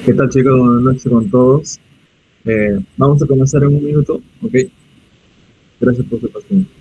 ¿Qué tal, chicos? Buenas noches con todos. Vamos a comenzar en un minuto, ¿ok? Gracias por su paciencia.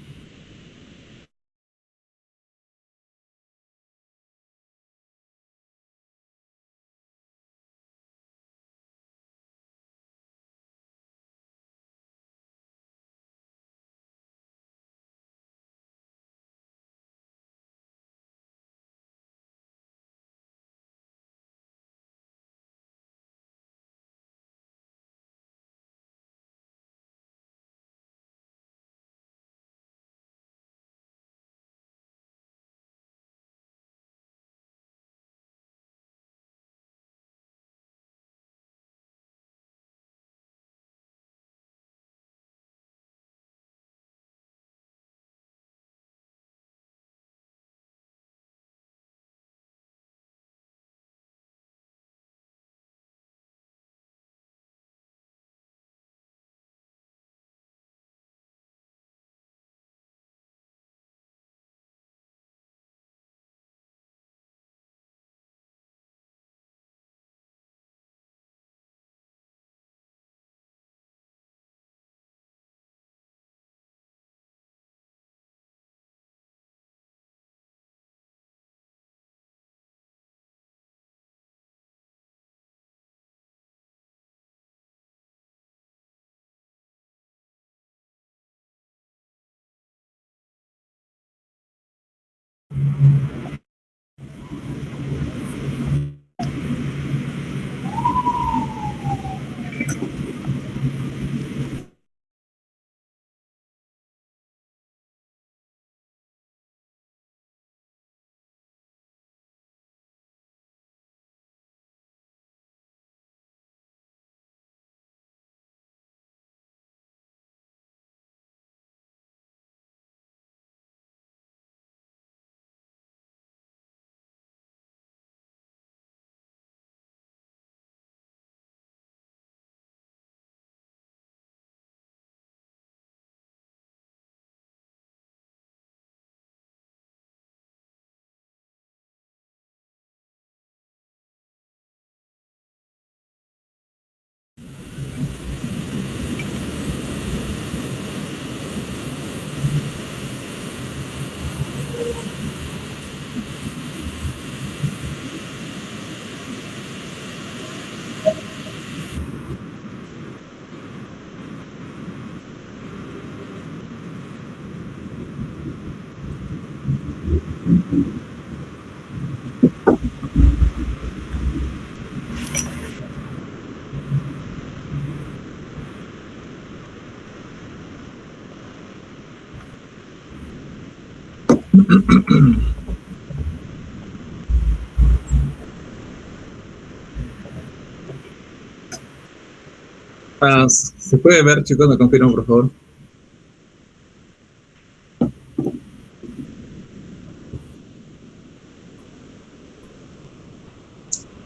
¿Se puede ver, chicos? ¿Me confirman, por favor?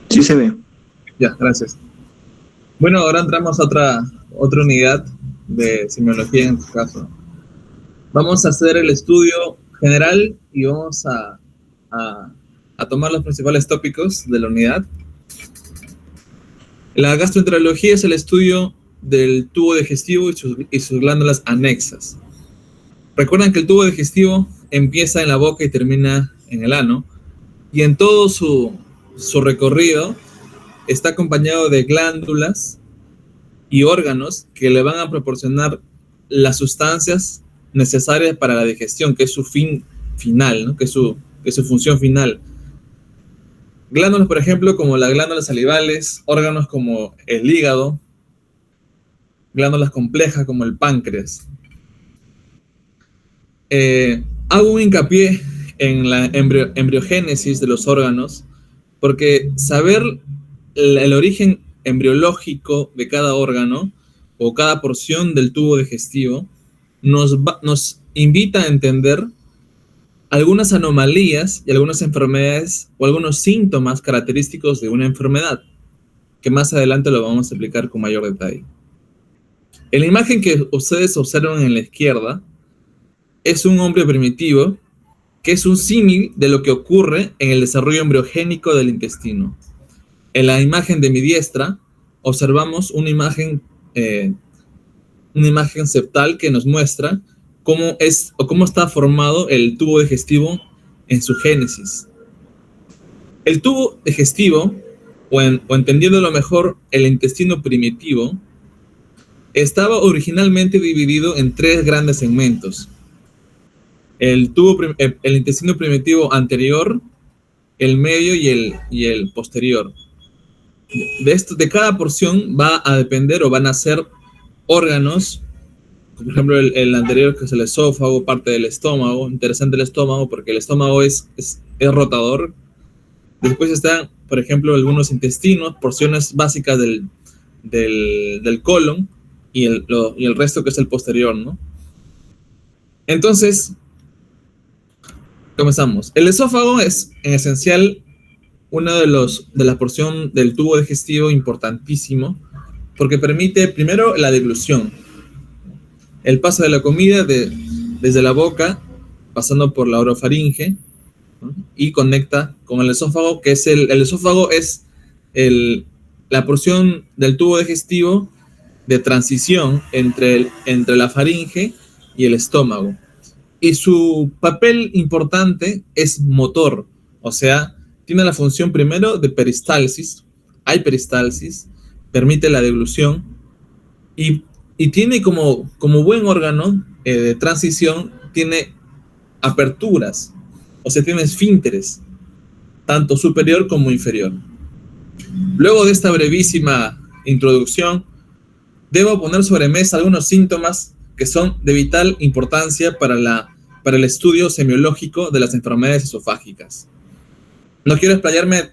Sí se ve. Ya, gracias. Bueno, ahora entramos a otra unidad de semiología en este caso. Vamos a hacer el estudio general y vamos a, a tomar los principales tópicos de la unidad. La gastroenterología es el estudio del tubo digestivo y sus glándulas anexas. Recuerden que el tubo digestivo empieza en la boca y termina en el ano, y en todo su recorrido está acompañado de glándulas y órganos que le van a proporcionar las sustancias necesarias para la digestión, que es su fin final, ¿no? que es su función final. Glándulas, por ejemplo, como las glándulas salivales, órganos como el hígado, glándulas complejas como el páncreas. Hago un hincapié en la embriogénesis de los órganos, porque saber el origen embriológico de cada órgano o cada porción del tubo digestivo nos invita a entender algunas anomalías y algunas enfermedades o algunos síntomas característicos de una enfermedad, que más adelante lo vamos a explicar con mayor detalle. En la imagen que ustedes observan en la izquierda es un hombre primitivo que es un símil de lo que ocurre en el desarrollo embriogénico del intestino. En la imagen de mi diestra observamos una imagen septal que nos muestra cómo es o cómo está formado el tubo digestivo en su génesis. El tubo digestivo, o entendiéndolo mejor, el intestino primitivo, estaba originalmente dividido en 3 grandes segmentos. El intestino primitivo anterior, el medio y el posterior. De cada porción va a depender o van a ser órganos, por ejemplo el anterior, que es el esófago, parte del estómago. Interesante el estómago porque el estómago es rotador. Después están, por ejemplo, algunos intestinos, porciones básicas del colon y el resto que es el posterior, ¿no? Entonces, comenzamos. El esófago es, en esencial, una de la porción del tubo digestivo importantísimo porque permite, primero, la deglución. El paso de la comida desde la boca, pasando por la orofaringe, ¿no? Y conecta con el esófago, que es el esófago es la porción del tubo digestivo de transición entre la faringe y el estómago. Y su papel importante es motor, o sea, tiene la función primero de peristalsis, hay peristalsis, permite la deglución y tiene como buen órgano de transición, tiene aperturas, o sea, tiene esfínteres, tanto superior como inferior. Luego de esta brevísima introducción, debo poner sobre mesa algunos síntomas que son de vital importancia para el estudio semiológico de las enfermedades esofágicas. No quiero explayarme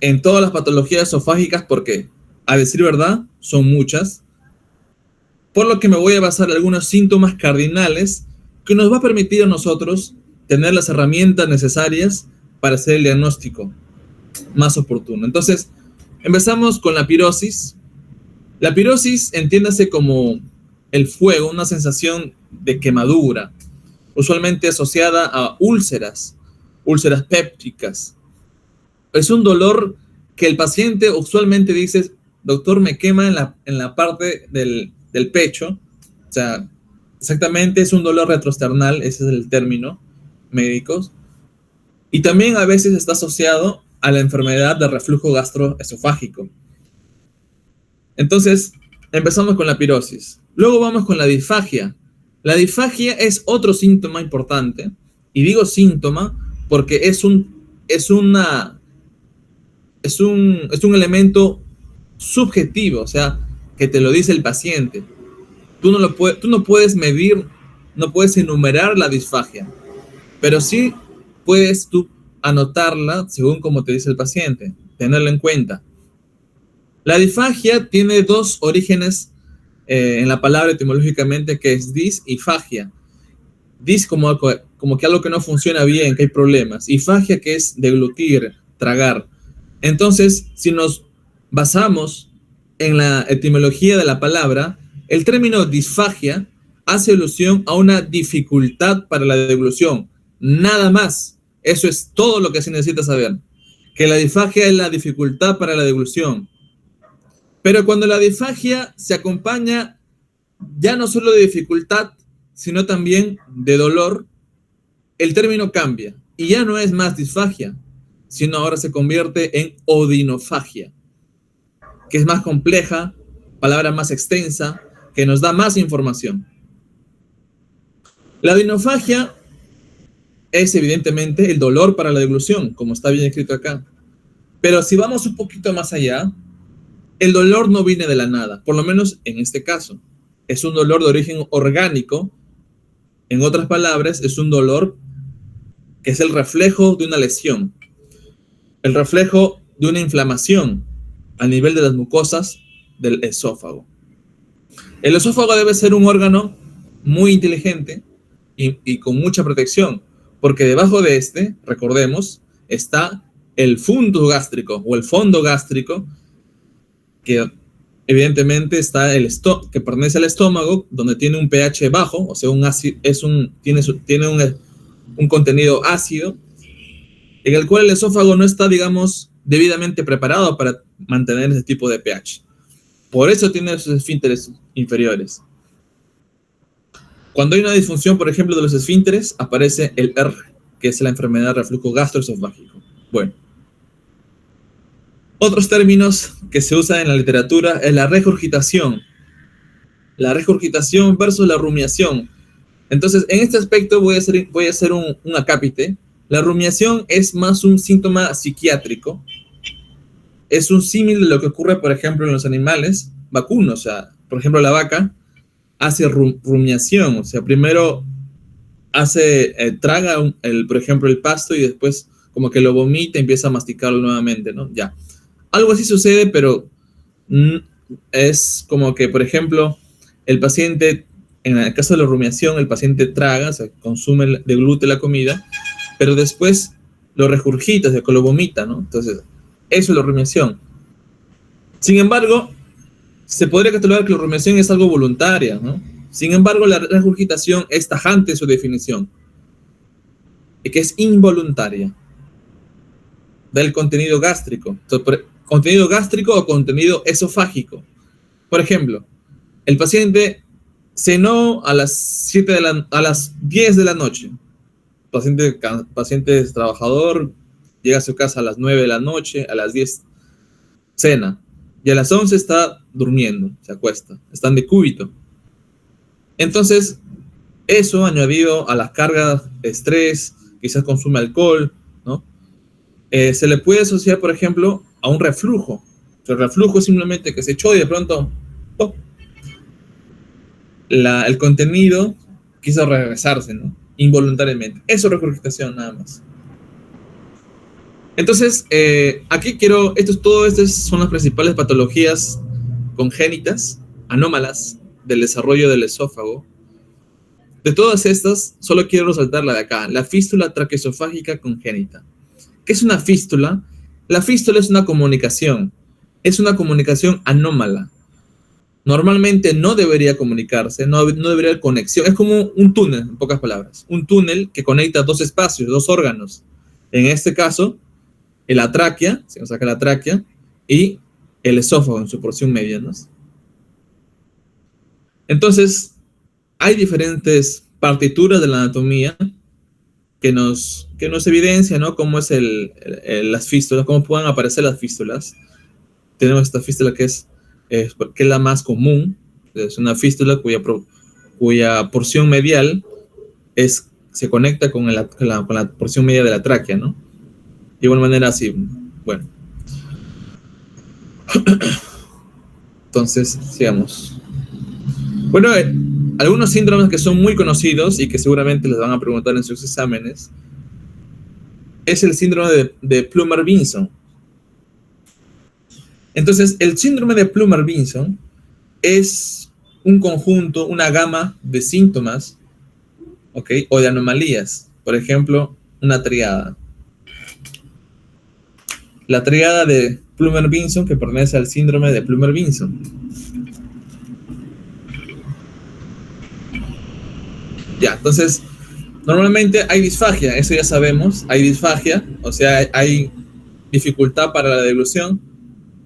en todas las patologías esofágicas porque, a decir verdad, son muchas, por lo que me voy a basar en algunos síntomas cardinales que nos va a permitir a nosotros tener las herramientas necesarias para hacer el diagnóstico más oportuno. Entonces, empezamos con la pirosis. La pirosis, entiéndase como el fuego, una sensación de quemadura, usualmente asociada a úlceras pépticas. Es un dolor que el paciente usualmente dice: doctor, me quema en la parte del pecho. O sea, exactamente es un dolor retroesternal, ese es el término médico. Y también a veces está asociado a la enfermedad de reflujo gastroesofágico. Entonces, empezamos con la pirosis. Luego vamos con la disfagia. La disfagia es otro síntoma importante. Y digo síntoma porque es un elemento subjetivo, o sea, que te lo dice el paciente. Tú no puedes medir, no puedes enumerar la disfagia, pero sí puedes tú anotarla según como te dice el paciente, tenerla en cuenta. La disfagia tiene 2 orígenes en la palabra etimológicamente, que es dis y fagia. Dis como que algo que no funciona bien, que hay problemas, y fagia, que es deglutir, tragar. Entonces, si nos basamos en la etimología de la palabra, el término disfagia hace alusión a una dificultad para la deglución. Nada más. Eso es todo lo que se necesita saber. Que la disfagia es la dificultad para la deglución. Pero cuando la disfagia se acompaña ya no solo de dificultad, sino también de dolor, el término cambia. Y ya no es más disfagia, sino ahora se convierte en odinofagia, que es más compleja, palabra más extensa, que nos da más información. La odinofagia es evidentemente el dolor para la deglución, como está bien escrito acá. Pero si vamos un poquito más allá, el dolor no viene de la nada, por lo menos en este caso. Es un dolor de origen orgánico. En otras palabras, es un dolor que es el reflejo de una lesión, el reflejo de una inflamación a nivel de las mucosas del esófago. El esófago debe ser un órgano muy inteligente y con mucha protección, porque debajo de este, recordemos, está el fundus gástrico o el fondo gástrico, que evidentemente está que pertenece al estómago, donde tiene un pH bajo, o sea, tiene un contenido ácido, en el cual el esófago no está, digamos, debidamente preparado para mantener ese tipo de pH. Por eso tiene esos esfínteres inferiores. Cuando hay una disfunción, por ejemplo, de los esfínteres, aparece el R, que es la enfermedad de reflujo gastroesofágico. Bueno. Otros términos que se usan en la literatura es la regurgitación. La regurgitación versus la rumiación. Entonces, en este aspecto voy a hacer un acápite. La rumiación es más un síntoma psiquiátrico. Es un símil de lo que ocurre, por ejemplo, en los animales vacunos. O sea, por ejemplo, la vaca hace rumiación. O sea, primero traga, por ejemplo, el pasto y después como que lo vomita y empieza a masticarlo nuevamente, ¿no? Ya. Algo así sucede, pero es como que, por ejemplo, el paciente, en el caso de la rumiación, el paciente traga, o sea, consume, deglute la comida, pero después lo regurgita, o sea, que lo vomita, ¿no? Entonces, eso es la rumiación. Sin embargo, se podría catalogar que la rumiación es algo voluntaria, ¿no? Sin embargo, la regurgitación es tajante en su definición, y que es involuntaria del contenido gástrico. Entonces, contenido gástrico o contenido esofágico. Por ejemplo, el paciente cenó a las 10 de la noche. Paciente trabajador, llega a su casa a las 9 de la noche, a las 10 cena, y a las 11 está durmiendo, se acuesta, está en decúbito. Entonces, eso añadido a las cargas de estrés, quizás consume alcohol, ¿no? Se le puede asociar, por ejemplo, a un reflujo. El reflujo es simplemente que se echó y de pronto ¡pop! El contenido quiso regresarse, ¿no? Involuntariamente. Eso es regurgitación nada más. Entonces, aquí todas estas son las principales patologías congénitas, anómalas, del desarrollo del esófago. De todas estas, solo quiero resaltar la de acá, la fístula traqueosofágica congénita. ¿Qué es una fístula? La fístula es una comunicación anómala. Normalmente no debería comunicarse, no debería haber conexión. Es como un túnel, en pocas palabras. Un túnel que conecta dos espacios, dos órganos. En este caso, la tráquea, se nos saca la tráquea, y el esófago en su porción media, ¿no? Entonces, hay diferentes partituras de la anatomía que nos evidencian, ¿no? Cómo es las fístulas, cómo pueden aparecer las fístulas. Tenemos esta fístula que es la más común. Es una fístula cuya porción medial se conecta con la porción media de la tráquea, ¿no? De igual manera, así, bueno. Entonces, sigamos. Bueno, algunos síndromes que son muy conocidos y que seguramente les van a preguntar en sus exámenes es el síndrome de Plummer-Vinson. Entonces, el síndrome de Plummer-Vinson es un conjunto, una gama de síntomas, ¿ok? O de anomalías. Por ejemplo, una triada. La triada de Plummer-Vinson que pertenece al síndrome de Plummer-Vinson. Ya, entonces, normalmente hay disfagia, eso ya sabemos, hay disfagia, o sea, hay dificultad para la deglución,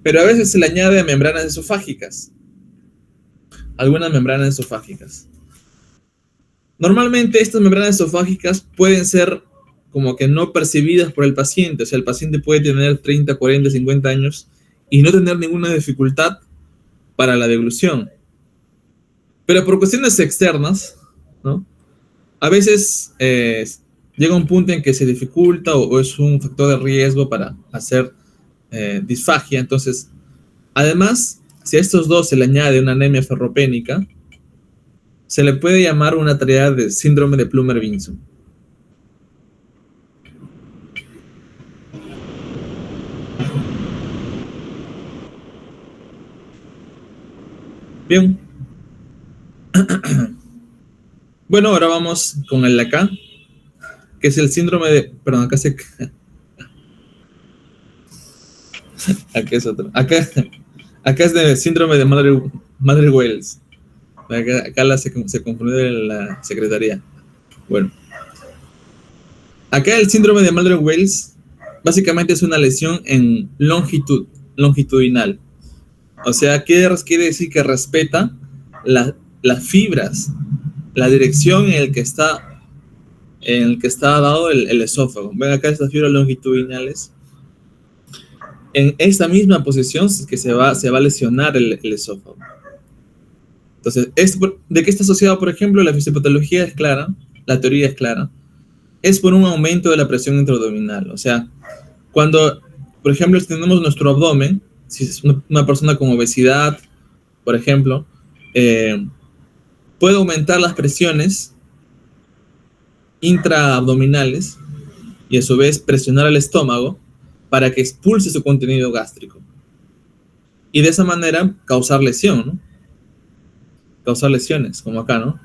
pero a veces se le añade a membranas esofágicas, algunas membranas esofágicas. Normalmente estas membranas esofágicas pueden ser como que no percibidas por el paciente, o sea, el paciente puede tener 30, 40, 50 años y no tener ninguna dificultad para la deglución. Pero por cuestiones externas, ¿no? A veces llega un punto en que se dificulta o es un factor de riesgo para hacer disfagia. Entonces, además, si a estos dos se le añade una anemia ferropénica, se le puede llamar una triada de síndrome de Plummer-Vinson. Bien. Bueno, ahora vamos con el de acá, que es el síndrome de... Perdón, acá se... Acá es otro. Acá es de síndrome de Madre-Wells. Acá se confundió en la secretaría. Bueno. Acá el síndrome de Madre-Wells básicamente es una lesión en longitudinal. O sea, ¿qué quiere decir? Que respeta las fibras, la dirección en el que está dado el esófago. Ven acá estas fibras longitudinales. En esta misma posición es que se va a lesionar el esófago. Entonces, ¿de qué está asociado, por ejemplo? La fisiopatología es clara, la teoría es clara. Es por un aumento de la presión intraabdominal. O sea, cuando, por ejemplo, extendemos nuestro abdomen, si es una persona con obesidad, por ejemplo, puede aumentar las presiones intraabdominales y a su vez presionar el estómago para que expulse su contenido gástrico. Y de esa manera causar lesión, ¿no? Causar lesiones, como acá, ¿no?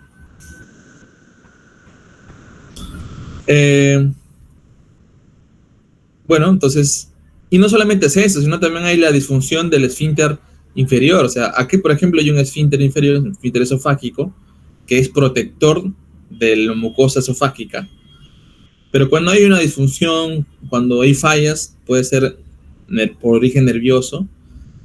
Bueno, entonces, y no solamente es eso, sino también hay la disfunción del esfínter inferior. O sea, aquí, por ejemplo, hay un esfínter inferior, un esfínter esofágico, que es protector de la mucosa esofágica. Pero cuando hay una disfunción, cuando hay fallas, puede ser por origen nervioso,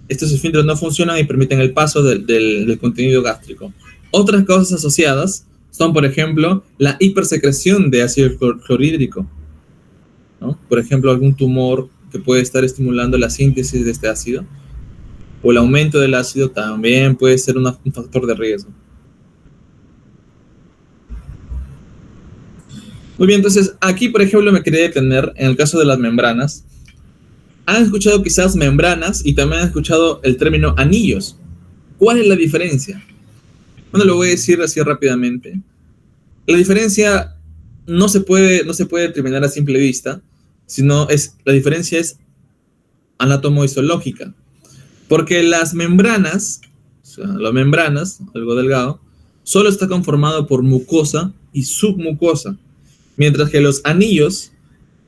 estos esfínteres no funcionan y permiten el paso del contenido gástrico. Otras causas asociadas son, por ejemplo, la hipersecreción de ácido clorhídrico, ¿no? Por ejemplo, algún tumor que puede estar estimulando la síntesis de este ácido, o el aumento del ácido también puede ser un factor de riesgo. Muy bien, entonces aquí, por ejemplo, me quería detener en el caso de las membranas. Han escuchado quizás membranas y también han escuchado el término anillos. ¿Cuál es la diferencia? Bueno, lo voy a decir así rápidamente. La diferencia no se puede determinar a simple vista, sino la diferencia es anatómico-histológica. Porque las membranas, o sea, las membranas, algo delgado, solo está conformado por mucosa y submucosa. Mientras que los anillos,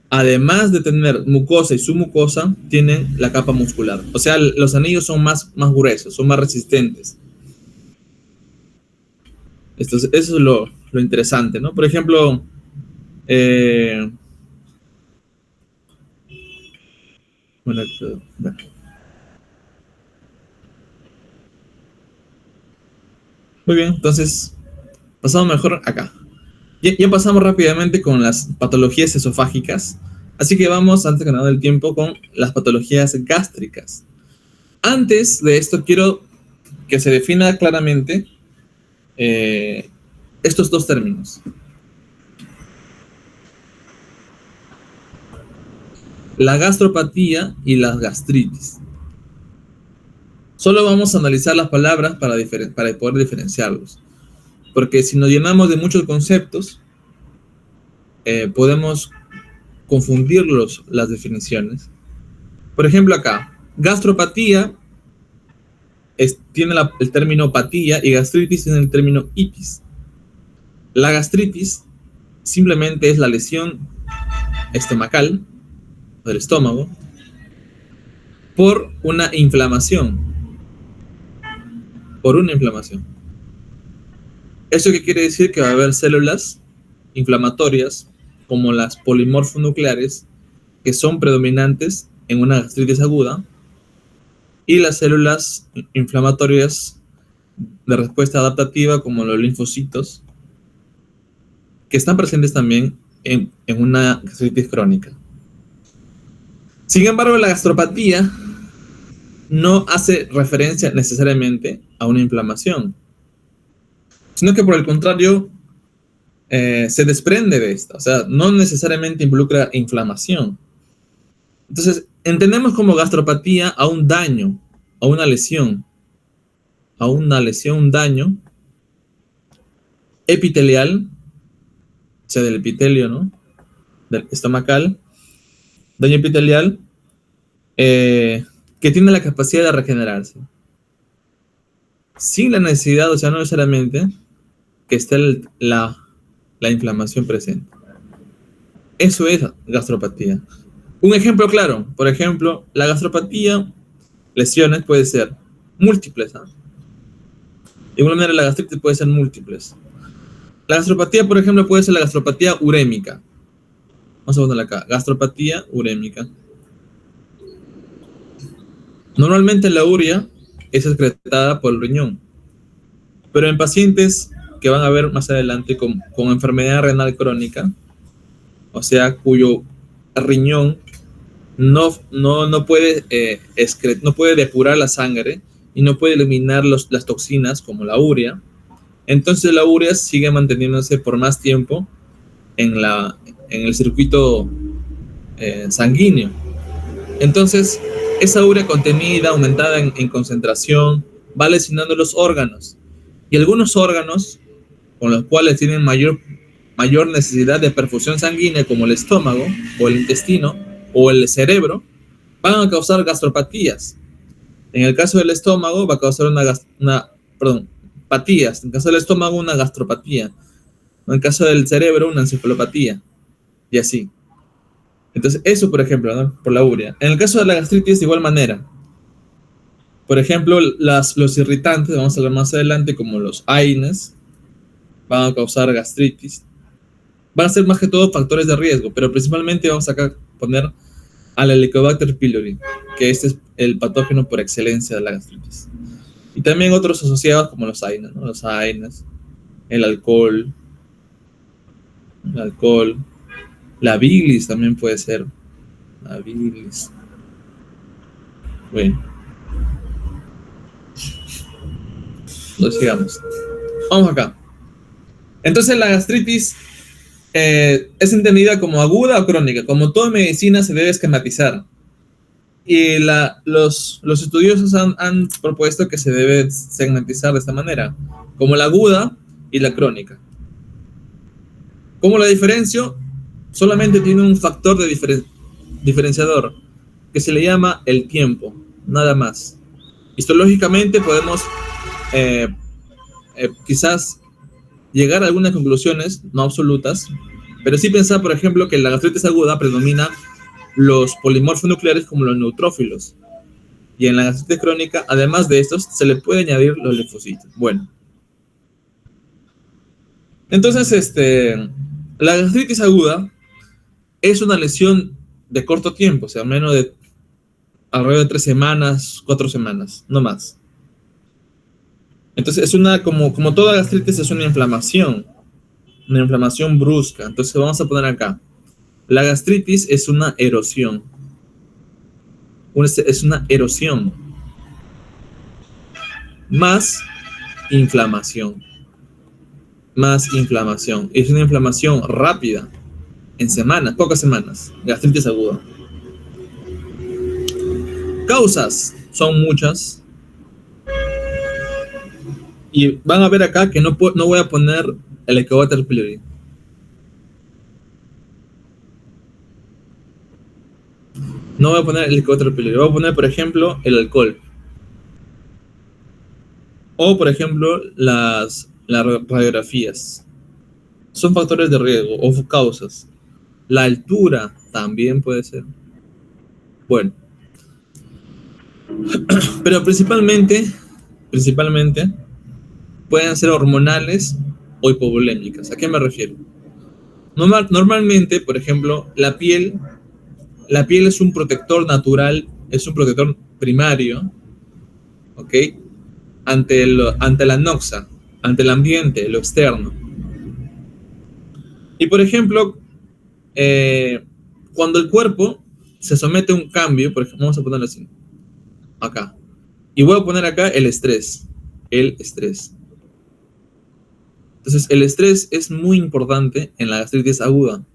además de tener mucosa y submucosa, tienen la capa muscular. O sea, los anillos son más gruesos, son más resistentes. Eso es lo interesante, ¿no? Por ejemplo, bueno. Muy bien, entonces pasamos mejor acá. Ya pasamos rápidamente con las patologías esofágicas, así que vamos, antes que nada del tiempo, con las patologías gástricas. Antes de esto, quiero que se defina claramente estos dos términos. La gastropatía y la gastritis. Solo vamos a analizar las palabras para poder diferenciarlos. Porque si nos llenamos de muchos conceptos, podemos confundir las definiciones. Por ejemplo, acá, gastropatía tiene el término patía y gastritis tiene el término itis. La gastritis simplemente es la lesión estomacal del estómago por una inflamación. ¿Eso qué quiere decir? Que va a haber células inflamatorias como las polimorfonucleares que son predominantes en una gastritis aguda y las células inflamatorias de respuesta adaptativa como los linfocitos que están presentes también en una gastritis crónica. Sin embargo, la gastropatía no hace referencia necesariamente a una inflamación, sino que por el contrario se desprende de esta, o sea, no necesariamente involucra inflamación. Entonces, entendemos como gastropatía a un daño, a una lesión, un daño epitelial, o sea, del epitelio, ¿no? Del estomacal, daño epitelial, que tiene la capacidad de regenerarse. Sin la necesidad, o sea, no necesariamente que esté la inflamación presente. Eso es gastropatía. Un ejemplo claro, por ejemplo, la gastropatía, lesiones puede ser múltiples, ¿no? De igual manera, la gastritis puede ser múltiples. La gastropatía, por ejemplo, puede ser la gastropatía urémica. Vamos a ponerla acá, gastropatía urémica. Normalmente la urea es excretada por el riñón, pero en pacientes que van a ver más adelante con enfermedad renal crónica, o sea, cuyo riñón no puede, no puede depurar la sangre y no puede eliminar las toxinas como la urea, entonces la urea sigue manteniéndose por más tiempo en el circuito sanguíneo. Entonces, esa urea contenida, aumentada en concentración, va lesionando los órganos. Y algunos órganos, con los cuales tienen mayor necesidad de perfusión sanguínea, como el estómago, o el intestino, o el cerebro, van a causar gastropatías. En el caso del estómago, va a causar patías. En el caso del estómago, una gastropatía. En el caso del cerebro, una encefalopatía. Y así. Entonces, eso, por ejemplo, ¿no? Por la urea. En el caso de la gastritis, de igual manera. Por ejemplo, los irritantes, vamos a hablar más adelante, como los AINES, van a causar gastritis. Van a ser más que todo factores de riesgo, pero principalmente vamos a poner al Helicobacter pylori, que este es el patógeno por excelencia de la gastritis. Y también otros asociados como los AINES, ¿no? Los AINES, el alcohol, la bilis también puede ser. La bilis. Bueno. Entonces, sigamos. Vamos acá. Entonces, la gastritis es entendida como aguda o crónica. Como toda medicina, se debe esquematizar. Y los estudiosos han propuesto que se debe segmentizar de esta manera, como la aguda y la crónica. ¿Cómo la diferencio? Solamente tiene un factor de diferenciador, que se le llama el tiempo, nada más. Histológicamente podemos quizás llegar a algunas conclusiones, no absolutas, pero sí pensar, por ejemplo, que en la gastritis aguda predomina los polimorfos nucleares como los neutrófilos. Y en la gastritis crónica, además de estos, se le puede añadir los linfocitos. Bueno. Entonces, la gastritis aguda es una lesión de corto tiempo, o sea, menos de alrededor de 3 semanas, 4 semanas, no más. Entonces, es como toda gastritis, es una inflamación brusca. Entonces, vamos a poner acá. La gastritis es una erosión. Es una erosión más inflamación. Es una inflamación rápida, en semanas, pocas semanas. Gastritis aguda. Causas son muchas. Y van a ver acá que no voy a poner el Helicobacter pylori. No voy a poner el Helicobacter pylori. Voy a poner, por ejemplo, el alcohol. O, por ejemplo, las radiografías. Son factores de riesgo o causas. La altura también puede ser. Bueno. Pero principalmente pueden ser hormonales o hipovolémicas. ¿A qué me refiero? Normalmente, por ejemplo, la piel es un protector natural, es un protector primario, ¿ok? Ante la noxa, ante el ambiente, lo externo. Y por ejemplo, cuando el cuerpo se somete a un cambio, por ejemplo, vamos a ponerlo así, acá. Y voy a poner acá el estrés. Entonces, el estrés es muy importante en la gastritis aguda.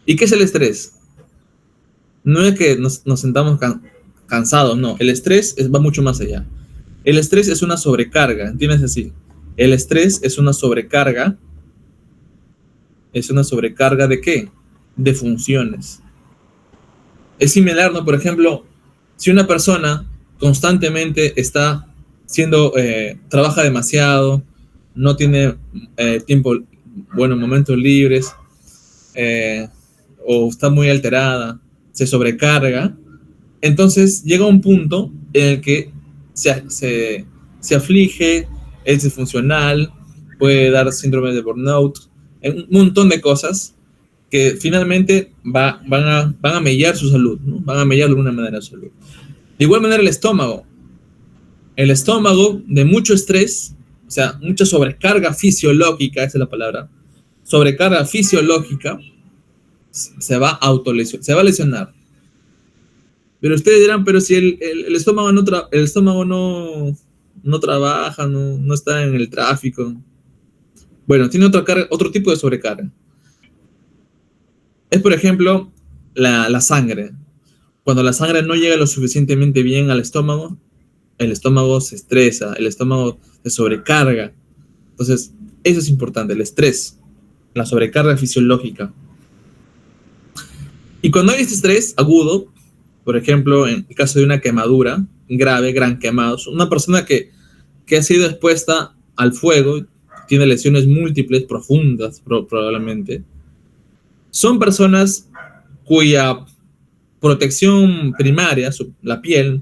¿Y qué es el estrés? No es que nos sentamos cansados, no. El estrés va mucho más allá. El estrés es una sobrecarga, ¿entiendes así? El estrés es una sobrecarga. ¿Es una sobrecarga de qué? De funciones. Es similar, ¿no? Por ejemplo, si una persona constantemente trabaja demasiado, no tiene momentos libres, o está muy alterada, se sobrecarga, entonces llega un punto en el que se aflige, es disfuncional, puede dar síndrome de burnout, un montón de cosas que finalmente van a mellar su salud, ¿no? Van a mellar de alguna manera su salud. De igual manera el estómago. El estómago de mucho estrés, o sea, mucha sobrecarga fisiológica, esa es la palabra, sobrecarga fisiológica, se va a lesionar. Pero ustedes dirán, pero si el estómago no trabaja, no está en el tráfico. Bueno, tiene otro tipo de sobrecarga. Es, por ejemplo, la sangre. Cuando la sangre no llega lo suficientemente bien al estómago, el estómago se estresa, el estómago se sobrecarga. Entonces, eso es importante, el estrés, la sobrecarga fisiológica. Y cuando hay este estrés agudo, por ejemplo, en el caso de una quemadura grave, gran quemado, una persona que ha sido expuesta al fuego, tiene lesiones múltiples, profundas probablemente, son personas cuya protección primaria, la piel,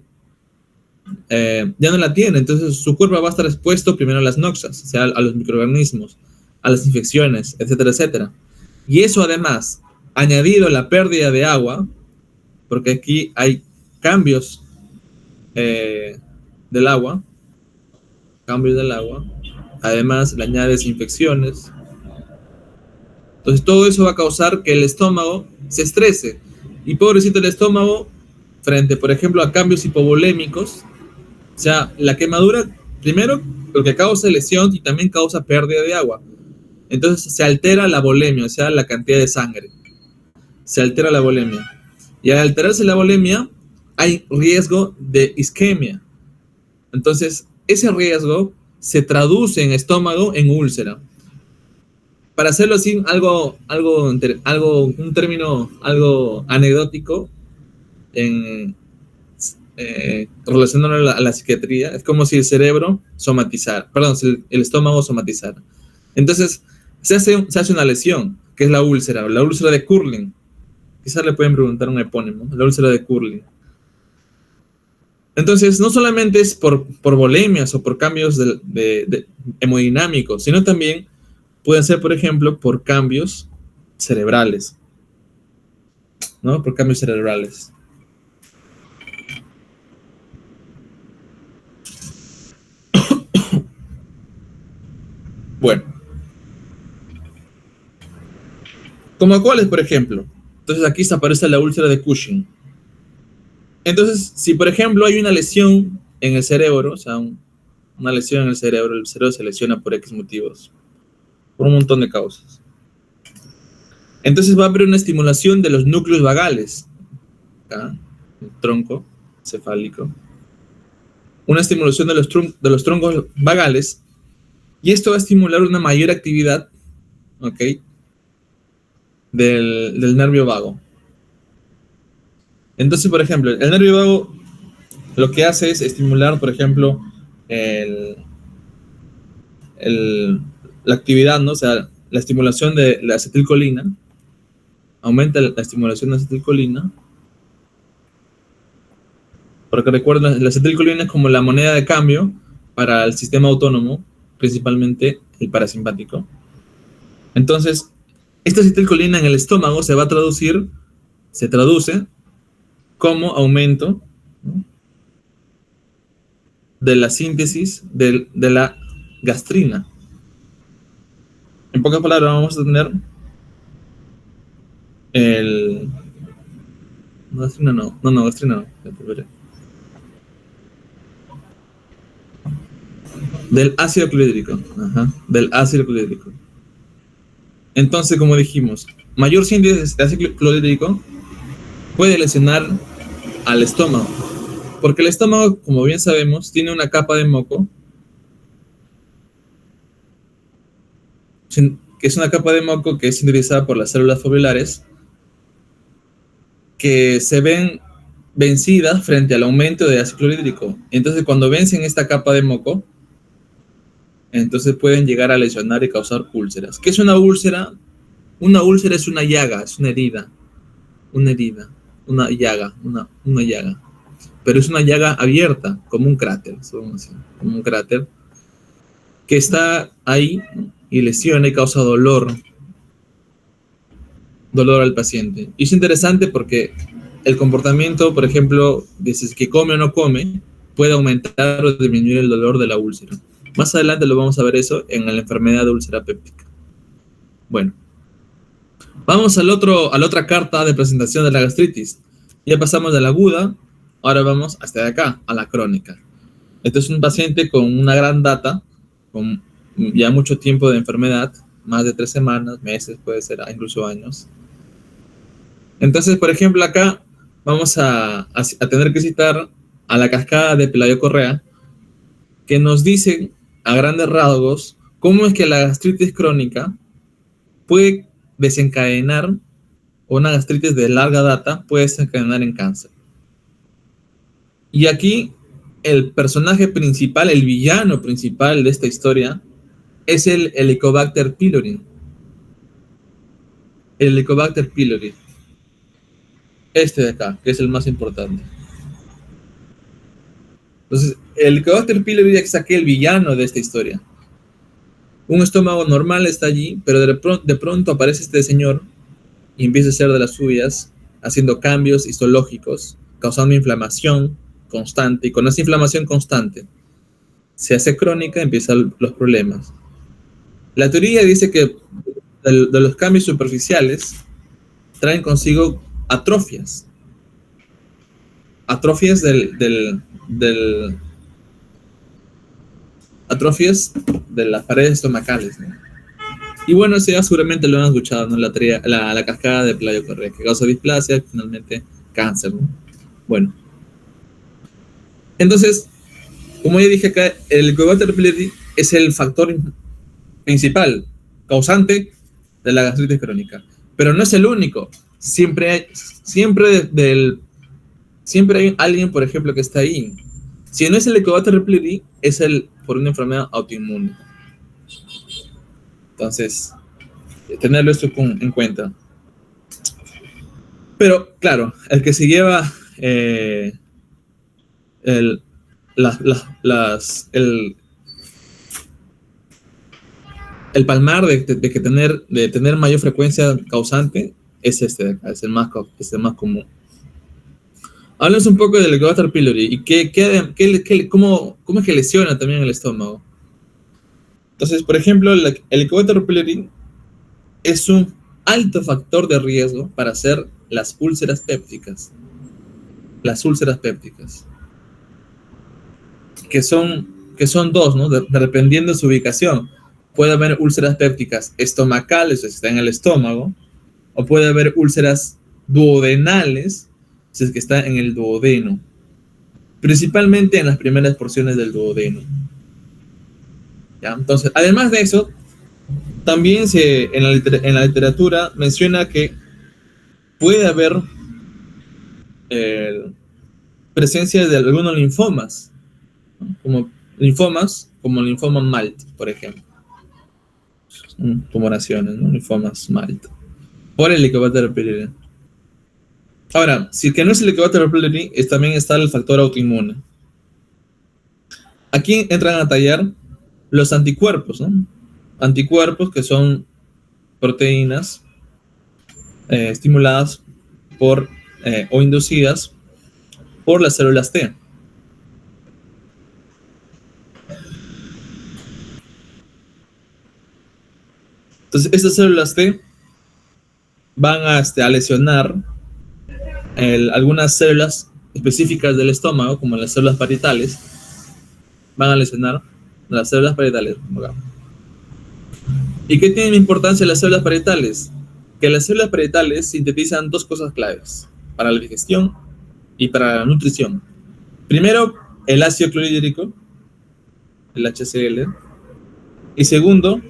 ya no la tiene, entonces su cuerpo va a estar expuesto primero a las noxas, o sea, a los microorganismos, a las infecciones, etcétera, etcétera. Y eso además, añadido a la pérdida de agua, porque aquí hay cambios del agua, además le añades infecciones. Entonces todo eso va a causar que el estómago se estrese. Y pobrecito el estómago, frente, por ejemplo, a cambios hipovolémicos, o sea, la quemadura, primero, lo que causa lesión y también causa pérdida de agua. Entonces se altera la volemia, o sea, la cantidad de sangre. Se altera la volemia. Y al alterarse la volemia, hay riesgo de isquemia. Entonces, ese riesgo se traduce en estómago en úlcera. Para hacerlo así, un término algo anecdótico, relacionándolo a la psiquiatría, es como si el cerebro somatizara, perdón, si el estómago somatizara. Entonces, se hace una lesión, que es la úlcera de Curling. Quizás le pueden preguntar un epónimo, la úlcera de Curling. Entonces, no solamente es por volemias o por cambios de hemodinámicos, sino también pueden ser, por ejemplo, por cambios cerebrales, ¿no? Por cambios cerebrales. Bueno. ¿Como cuáles, por ejemplo? Entonces aquí se aparece la úlcera de Cushing. Entonces, si por ejemplo hay una lesión en el cerebro, o sea, una lesión en el cerebro se lesiona por X motivos, por un montón de causas. Entonces va a haber una estimulación de los núcleos vagales, acá, el tronco cefálico, una estimulación de los troncos vagales, y esto va a estimular una mayor actividad, ¿ok?, del nervio vago. Entonces, por ejemplo, el nervio vago lo que hace es estimular, por ejemplo, la actividad, ¿no? O sea, la estimulación de la acetilcolina, aumenta la estimulación de la acetilcolina, porque recuerden, la acetilcolina es como la moneda de cambio para el sistema autónomo, principalmente el parasimpático. Entonces, esta acetilcolina en el estómago se traduce como aumento, ¿no?, de la síntesis de la gastrina. En pocas palabras, vamos a tener gastrina no. Del ácido clorhídrico. Del ácido clorhídrico. Entonces, como dijimos, mayor síntesis de ácido clorhídrico puede lesionar al estómago, porque el estómago, como bien sabemos, tiene una capa de moco, que es una capa de moco que es sintetizada por las células foveolares, que se ven vencidas frente al aumento de ácido clorhídrico. Entonces, cuando vencen esta capa de moco, entonces pueden llegar a lesionar y causar úlceras. ¿Qué es una úlcera? Una úlcera es una llaga, es una herida, una llaga. Pero es una llaga abierta, como un cráter, como un cráter, que está ahí, ¿no?, y lesiona y causa dolor al paciente. Y es interesante porque el comportamiento, por ejemplo, de si es que come o no come, puede aumentar o disminuir el dolor de la úlcera. Más adelante lo vamos a ver eso en la enfermedad de úlcera péptica. Bueno, vamos a la otra carta de presentación de la gastritis. Ya pasamos de la aguda, ahora vamos hasta de acá, a la crónica. Este es un paciente con una gran data, con ya mucho tiempo de enfermedad, más de 3 semanas, meses, puede ser incluso años. Entonces, por ejemplo, acá vamos a tener que citar a la cascada de Pelayo Correa, que nos dice a grandes rasgos cómo es que la gastritis crónica puede desencadenar, o una gastritis de larga data puede desencadenar en cáncer. Y aquí el personaje principal, el villano principal de esta historia, es el Helicobacter pylori. El Helicobacter pylori. Este de acá, que es el más importante. Entonces, el Helicobacter pylori es aquel villano de esta historia. Un estómago normal está allí, pero de pronto aparece este señor y empieza a hacer de las suyas, haciendo cambios histológicos, causando inflamación constante, y con esa inflamación constante se hace crónica, empiezan los problemas. La teoría dice que de los cambios superficiales traen consigo atrofias atrofias de las paredes estomacales, ¿no? Y bueno, eso ya seguramente lo han escuchado, ¿no? La cascada de Pelayo Correa, que causa displasia y finalmente cáncer, ¿no? Bueno, entonces, como ya dije acá, el Helicobacter pylori es el factor principal, causante de la gastritis crónica. Pero no es el único. Siempre hay alguien, por ejemplo, que está ahí. Si no es el Helicobacter pylori, es por una enfermedad autoinmune. Entonces, tenerlo esto en cuenta. Pero, claro, el que se lleva el palmar de tener mayor frecuencia causante es este de acá, es el más común. Hablemos un poco del Helicobacter pylori y cómo es que lesiona también el estómago. Entonces, por ejemplo, el Helicobacter pylori es un alto factor de riesgo para hacer las úlceras pépticas. Las úlceras pépticas. Que son dos, ¿no? Dependiendo de su ubicación. Puede haber úlceras pépticas estomacales, si está en el estómago, o puede haber úlceras duodenales, si es que está en el duodeno. Principalmente en las primeras porciones del duodeno. ¿Ya? Entonces, además de eso, también en la literatura menciona que puede haber presencia de algunos linfomas, ¿no? Como el linfoma MALT, por ejemplo. Tumoraciones, ¿no? Linfomas MALT. Por el Helicobacter pylori. Ahora, si que no es el Helicobacter pylori, también está el factor autoinmune. Aquí entran a tallar los anticuerpos, ¿no? Anticuerpos que son proteínas estimuladas o inducidas por las células T. Entonces, estas células T van a lesionar algunas células específicas del estómago, como las células parietales. Van a lesionar las células parietales. ¿Y qué tienen importancia las células parietales? Que las células parietales sintetizan dos cosas claves para la digestión y para la nutrición. Primero, el ácido clorhídrico, el HCl. Y segundo,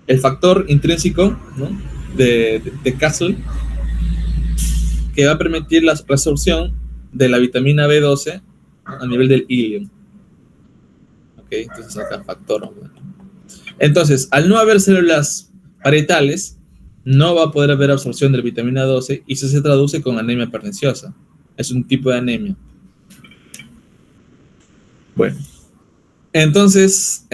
el factor intrínseco, ¿no? de Castle, que va a permitir la resorción de la vitamina B12 a nivel del ilium. Ok, entonces acá factor. Entonces, al no haber células parietales, no va a poder haber absorción de la vitamina 12 y eso se traduce con anemia perniciosa. Es un tipo de anemia. Bueno, entonces,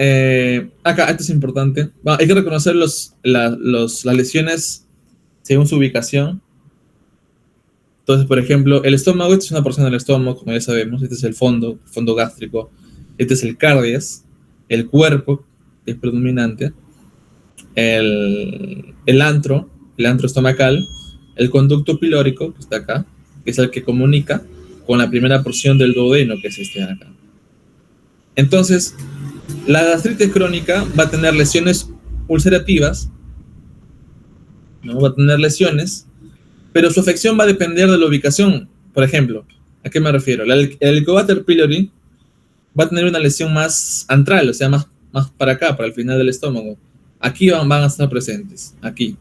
acá, esto es importante. Hay que reconocer las lesiones según su ubicación. Entonces, por ejemplo, el estómago, esta es una porción del estómago, como ya sabemos, este es el fondo gástrico, este es el cardias, el cuerpo, que es predominante, el antro estomacal, el conducto pilórico, que está acá, que es el que comunica con la primera porción del duodeno, que es este de acá. Entonces, la gastritis crónica va a tener lesiones ulcerativas, ¿no? Va a tener lesiones, pero su afección va a depender de la ubicación. Por ejemplo, ¿a qué me refiero? El Helicobacter pylori va a tener una lesión más antral, o sea, más para acá, para el final del estómago. Aquí van a estar presentes, aquí,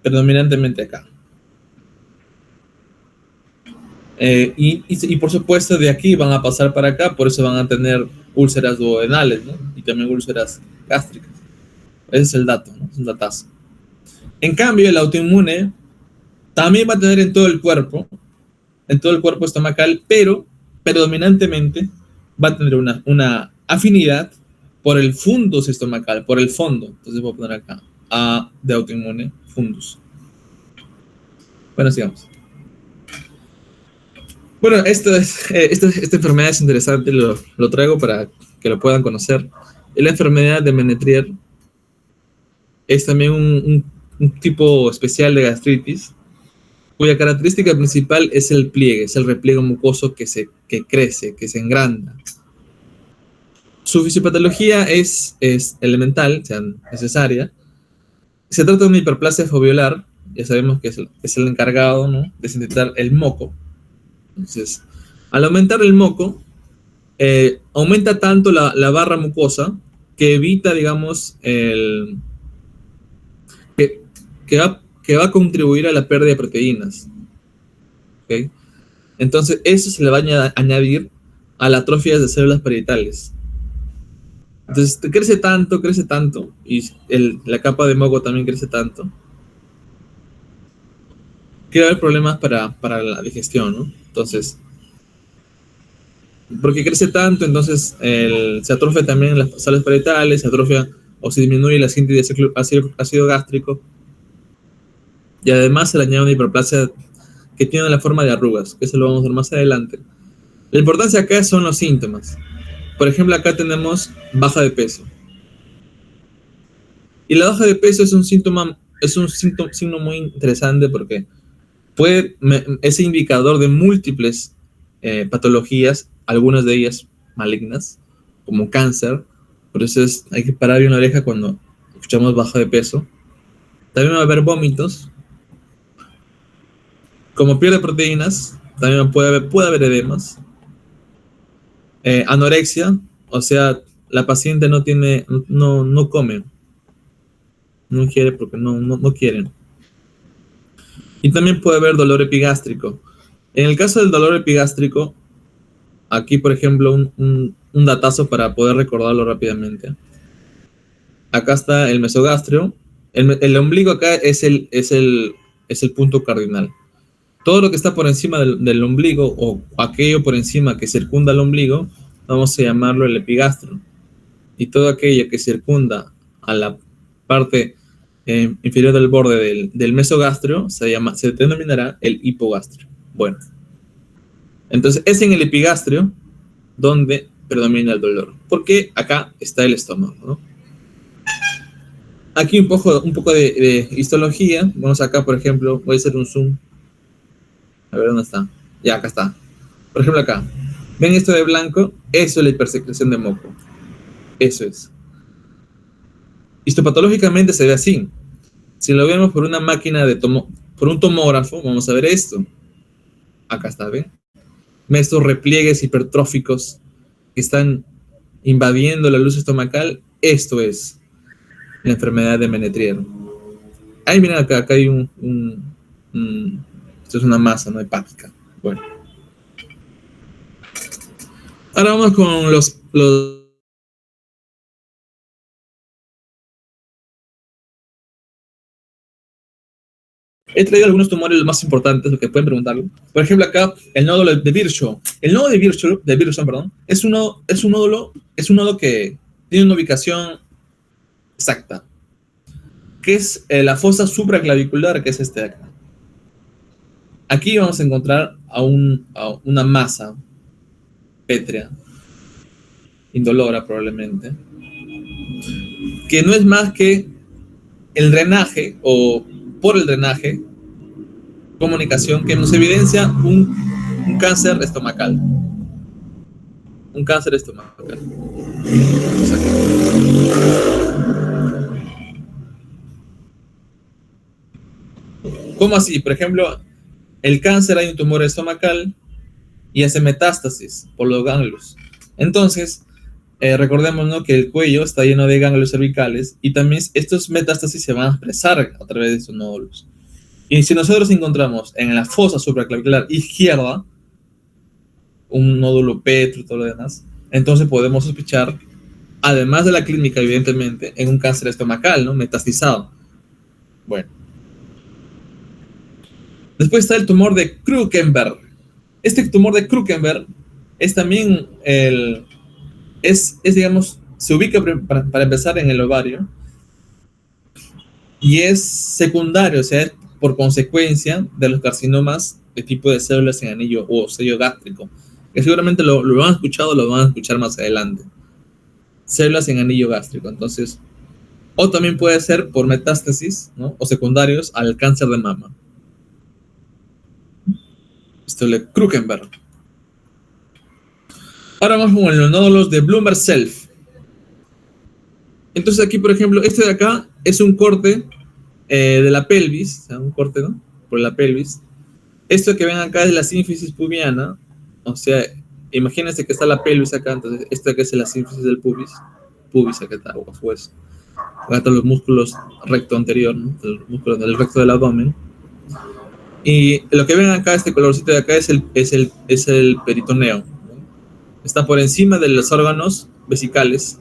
predominantemente acá. Y por supuesto de aquí van a pasar para acá, por eso van a tener úlceras duodenales, ¿no? Y también úlceras gástricas. Ese es el dato, ¿no? Es un datazo. En cambio, el autoinmune también va a tener en todo el cuerpo estomacal, pero predominantemente va a tener una afinidad por el fundus estomacal, por el fondo. Entonces voy a poner acá A de autoinmune, fundus. Bueno, sigamos. Bueno, esta enfermedad es interesante, lo traigo para que lo puedan conocer. La enfermedad de Menetrier es también un tipo especial de gastritis, cuya característica principal es el pliegue, es el repliegue mucoso que crece, que se engranda. Su fisiopatología es elemental, o sea, necesaria. Se trata de una hiperplasia foveolar, ya sabemos que es el encargado, ¿no?, de sintetizar el moco. Entonces, al aumentar el moco, aumenta tanto la barra mucosa que evita, digamos, que va a contribuir a la pérdida de proteínas. ¿Okay? Entonces, eso se le va a añadir a la atrofia de células parietales. Entonces, crece tanto, y la capa de moco también crece tanto, que va a haber problemas para la digestión, ¿no? Entonces, porque crece tanto, entonces se atrofia también las sales parietales, se atrofia o se disminuye la síntesis de ácido gástrico, y además se le añade una hiperplasia que tiene la forma de arrugas, que eso lo vamos a ver más adelante. La importancia acá son los síntomas. Por ejemplo, acá tenemos baja de peso. Y la baja de peso es un signo muy interesante porque es indicador de múltiples patologías, algunas de ellas malignas, como cáncer. Por eso hay que parar bien la oreja cuando escuchamos baja de peso. También va a haber vómitos. Como pierde proteínas, también puede haber edemas. Anorexia, o sea, la paciente no come, no quiere porque no quieren. Y también puede haber dolor epigástrico. En el caso del dolor epigástrico, aquí, por ejemplo, un datazo para poder recordarlo rápidamente. Acá está el mesogastrio. El ombligo acá es el punto cardinal. Todo lo que está por encima del ombligo, o aquello por encima que circunda el ombligo, vamos a llamarlo el epigastrio. Y todo aquello que circunda a la parte inferior del borde del mesogastrio se denominará el hipogastrio. Bueno, entonces es en el epigastrio donde predomina el dolor, porque acá está el estómago, ¿no? Aquí un poco de histología. Vamos acá, por ejemplo, voy a hacer un zoom. A ver dónde está. Ya, acá está. Por ejemplo, acá. ¿Ven esto de blanco? Eso es la hipersecreción de moco. Eso es. Histopatológicamente se ve así. Si lo vemos por una máquina por un tomógrafo, vamos a ver esto. Acá está, ¿ven? Estos repliegues hipertróficos que están invadiendo la luz estomacal. Esto es la enfermedad de Menetrier. Ahí miren, acá hay esto es una masa, ¿no?, hepática. Bueno. Ahora vamos con los He traído algunos tumores más importantes, lo que pueden preguntarlo. Por ejemplo, acá, el nódulo de Virchow. El nódulo de Virchow, perdón, es un nódulo que tiene una ubicación exacta, que es la fosa supraclavicular, que es este de acá. Aquí vamos a encontrar a una masa pétrea, indolora probablemente, que no es más que el drenaje, o por el drenaje, comunicación que nos evidencia un cáncer estomacal. Un cáncer estomacal. ¿Cómo así? Por ejemplo, el cáncer, hay un tumor estomacal y hace metástasis por los ganglios. Entonces, recordemos, ¿no?, que el cuello está lleno de ganglios cervicales y también estos metástasis se van a expresar a través de estos nódulos. Y si nosotros encontramos en la fosa supraclavicular izquierda un nódulo pétreo y todo lo demás, entonces podemos sospechar, además de la clínica, evidentemente, en un cáncer estomacal, ¿no?, metastizado. Bueno. Después está el tumor de Krukenberg. Este tumor de Krukenberg es también digamos, se ubica para empezar en el ovario y es secundario, o sea, es por consecuencia de los carcinomas de tipo de células en anillo o sello gástrico, que seguramente lo han escuchado, lo van a escuchar más adelante. Células en anillo gástrico, entonces, o también puede ser por metástasis, ¿no?, o secundarios al cáncer de mama. Esto es el Krukenberg. Ahora vamos con los nódulos de Blumer-Self. Entonces aquí, por ejemplo, este de acá es un corte de la pelvis, o sea, un corte, ¿no?, por la pelvis. Esto que ven acá es la sínfisis pubiana, o sea, imagínense que está la pelvis acá, entonces esto acá es la sínfisis del pubis acá está, o hueso. Acá están los músculos recto anterior, ¿no?, los músculos del recto del abdomen. Y lo que ven acá, este colorcito de acá es el peritoneo, ¿no? Está por encima de los órganos vesicales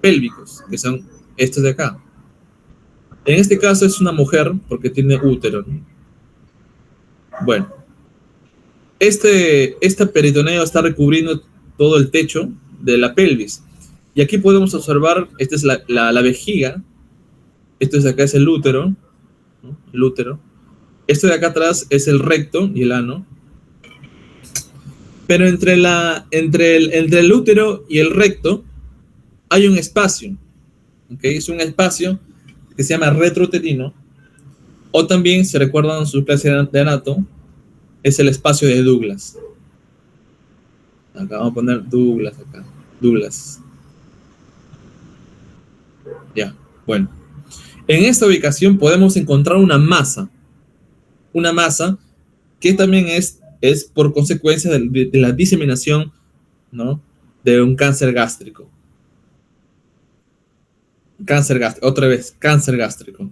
pélvicos, que son estos de acá. En este caso es una mujer porque tiene útero, ¿no? Bueno, este peritoneo está recubriendo todo el techo de la pelvis. Y aquí podemos observar, esta es la vejiga, esto de acá es el útero, ¿no?, el útero. Esto de acá atrás es el recto y el ano. Pero entre el útero y el recto hay un espacio, ¿okay? Es un espacio que se llama retrouterino, o también, si recuerdan su clase de anato, es el espacio de Douglas. Acá vamos a poner Douglas acá. Douglas. Ya, bueno. En esta ubicación podemos encontrar una masa que también es por consecuencia de la diseminación, ¿no?, de un cáncer gástrico. Otra vez, cáncer gástrico.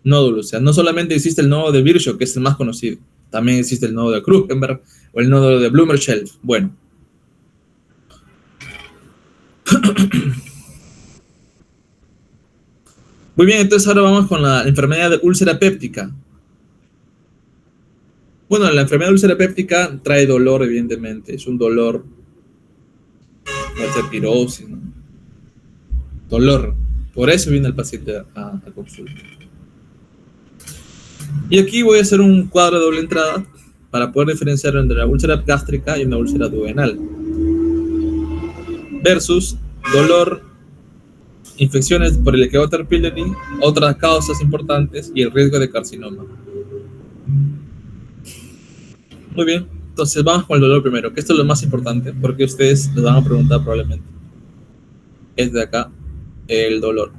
Nódulos, o sea, no solamente existe el nódulo de Virchow, que es el más conocido, también existe el nódulo de Krukenberg o el nódulo de Blumer-Self. Bueno. Muy bien, entonces ahora vamos con la enfermedad de úlcera péptica. Bueno, la enfermedad de úlcera péptica trae dolor, evidentemente. Es un dolor, puede ser pirosis, ¿no?, dolor. Por eso viene el paciente a consulta. Y aquí voy a hacer un cuadro de doble entrada para poder diferenciar entre la úlcera gástrica y una úlcera duodenal. Versus dolor, infecciones por el Helicobacter pylori, otras causas importantes y el riesgo de carcinoma. Muy bien, entonces vamos con el dolor primero, que esto es lo más importante porque ustedes les van a preguntar probablemente. Es de acá, el dolor.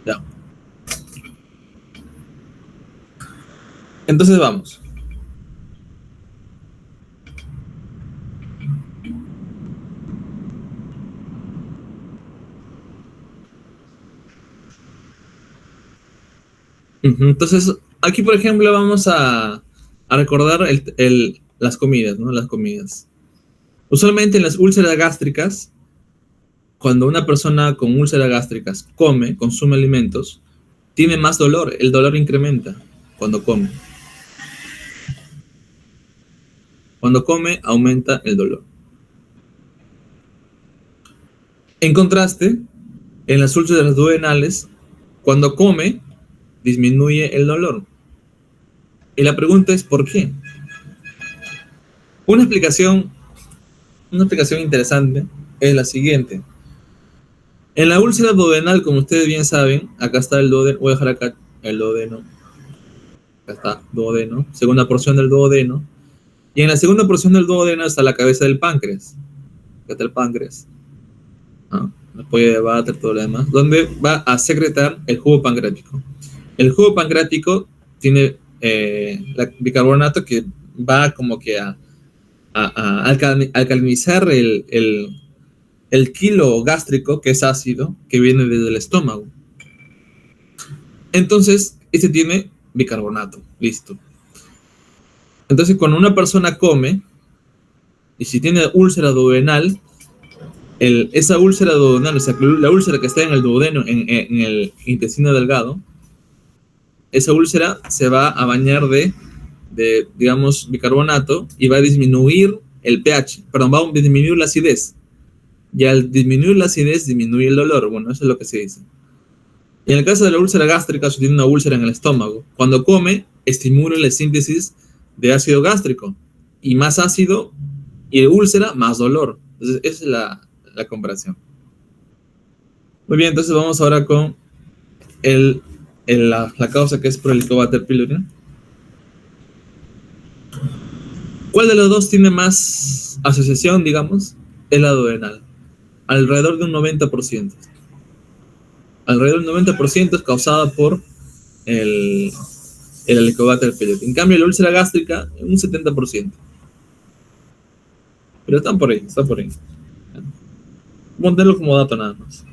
Ya. Entonces vamos. Entonces, aquí por ejemplo vamos a recordar las comidas, ¿no? Las comidas. Usualmente en las úlceras gástricas, cuando una persona con úlceras gástricas consume alimentos, tiene más dolor, el dolor incrementa cuando come. Cuando come, aumenta el dolor. En contraste, en las úlceras duodenales, cuando come, disminuye el dolor. Y la pregunta es, ¿por qué? Una explicación, una explicación interesante es la siguiente. En la úlcera duodenal, como ustedes bien saben, acá está el duodeno, voy a dejar acá el duodeno, acá está duodeno, segunda porción del duodeno, y en la segunda porción del duodeno está la cabeza del páncreas, acá está el páncreas, la polla de váter, todo lo demás, donde va a secretar el jugo pancreático. El jugo pancreático tiene bicarbonato que va como que a alcalinizar el kilo gástrico, que es ácido, que viene desde el estómago. Entonces, este tiene bicarbonato, listo. Entonces, cuando una persona come, y si tiene úlcera duodenal, esa úlcera duodenal, o sea, la úlcera que está en el duodeno, en el intestino delgado, esa úlcera se va a bañar de, digamos, bicarbonato y va a disminuir el pH, perdón, va a disminuir la acidez. Y al disminuir la acidez, disminuye el dolor. Bueno, eso es lo que se dice. Y en el caso de la úlcera gástrica, si tiene una úlcera en el estómago, cuando come, estimula la síntesis de ácido gástrico. Y más ácido y úlcera, más dolor. Entonces, esa es la comparación. Muy bien, entonces vamos ahora con la causa, que es por Helicobacter pylori. ¿Cuál de los dos tiene más asociación, digamos? Es la duodenal. Alrededor de un 90%. Alrededor del 90% es causada por el Helicobacter pylori. En cambio, la úlcera gástrica, un 70%. Pero están por ahí, está por ahí. Vamos a tenerlo como dato nada más.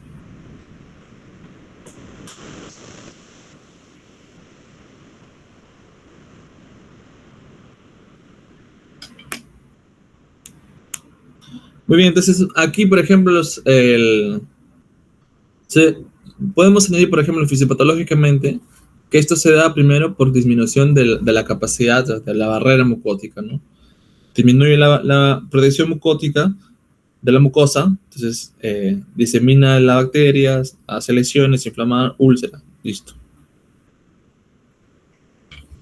Muy bien, entonces aquí, por ejemplo, podemos añadir, por ejemplo, fisiopatológicamente, que esto se da primero por disminución de la capacidad de la barrera mucótica, ¿no? Disminuye la protección mucótica de la mucosa, entonces disemina las bacterias, hace lesiones, inflama úlcera, listo.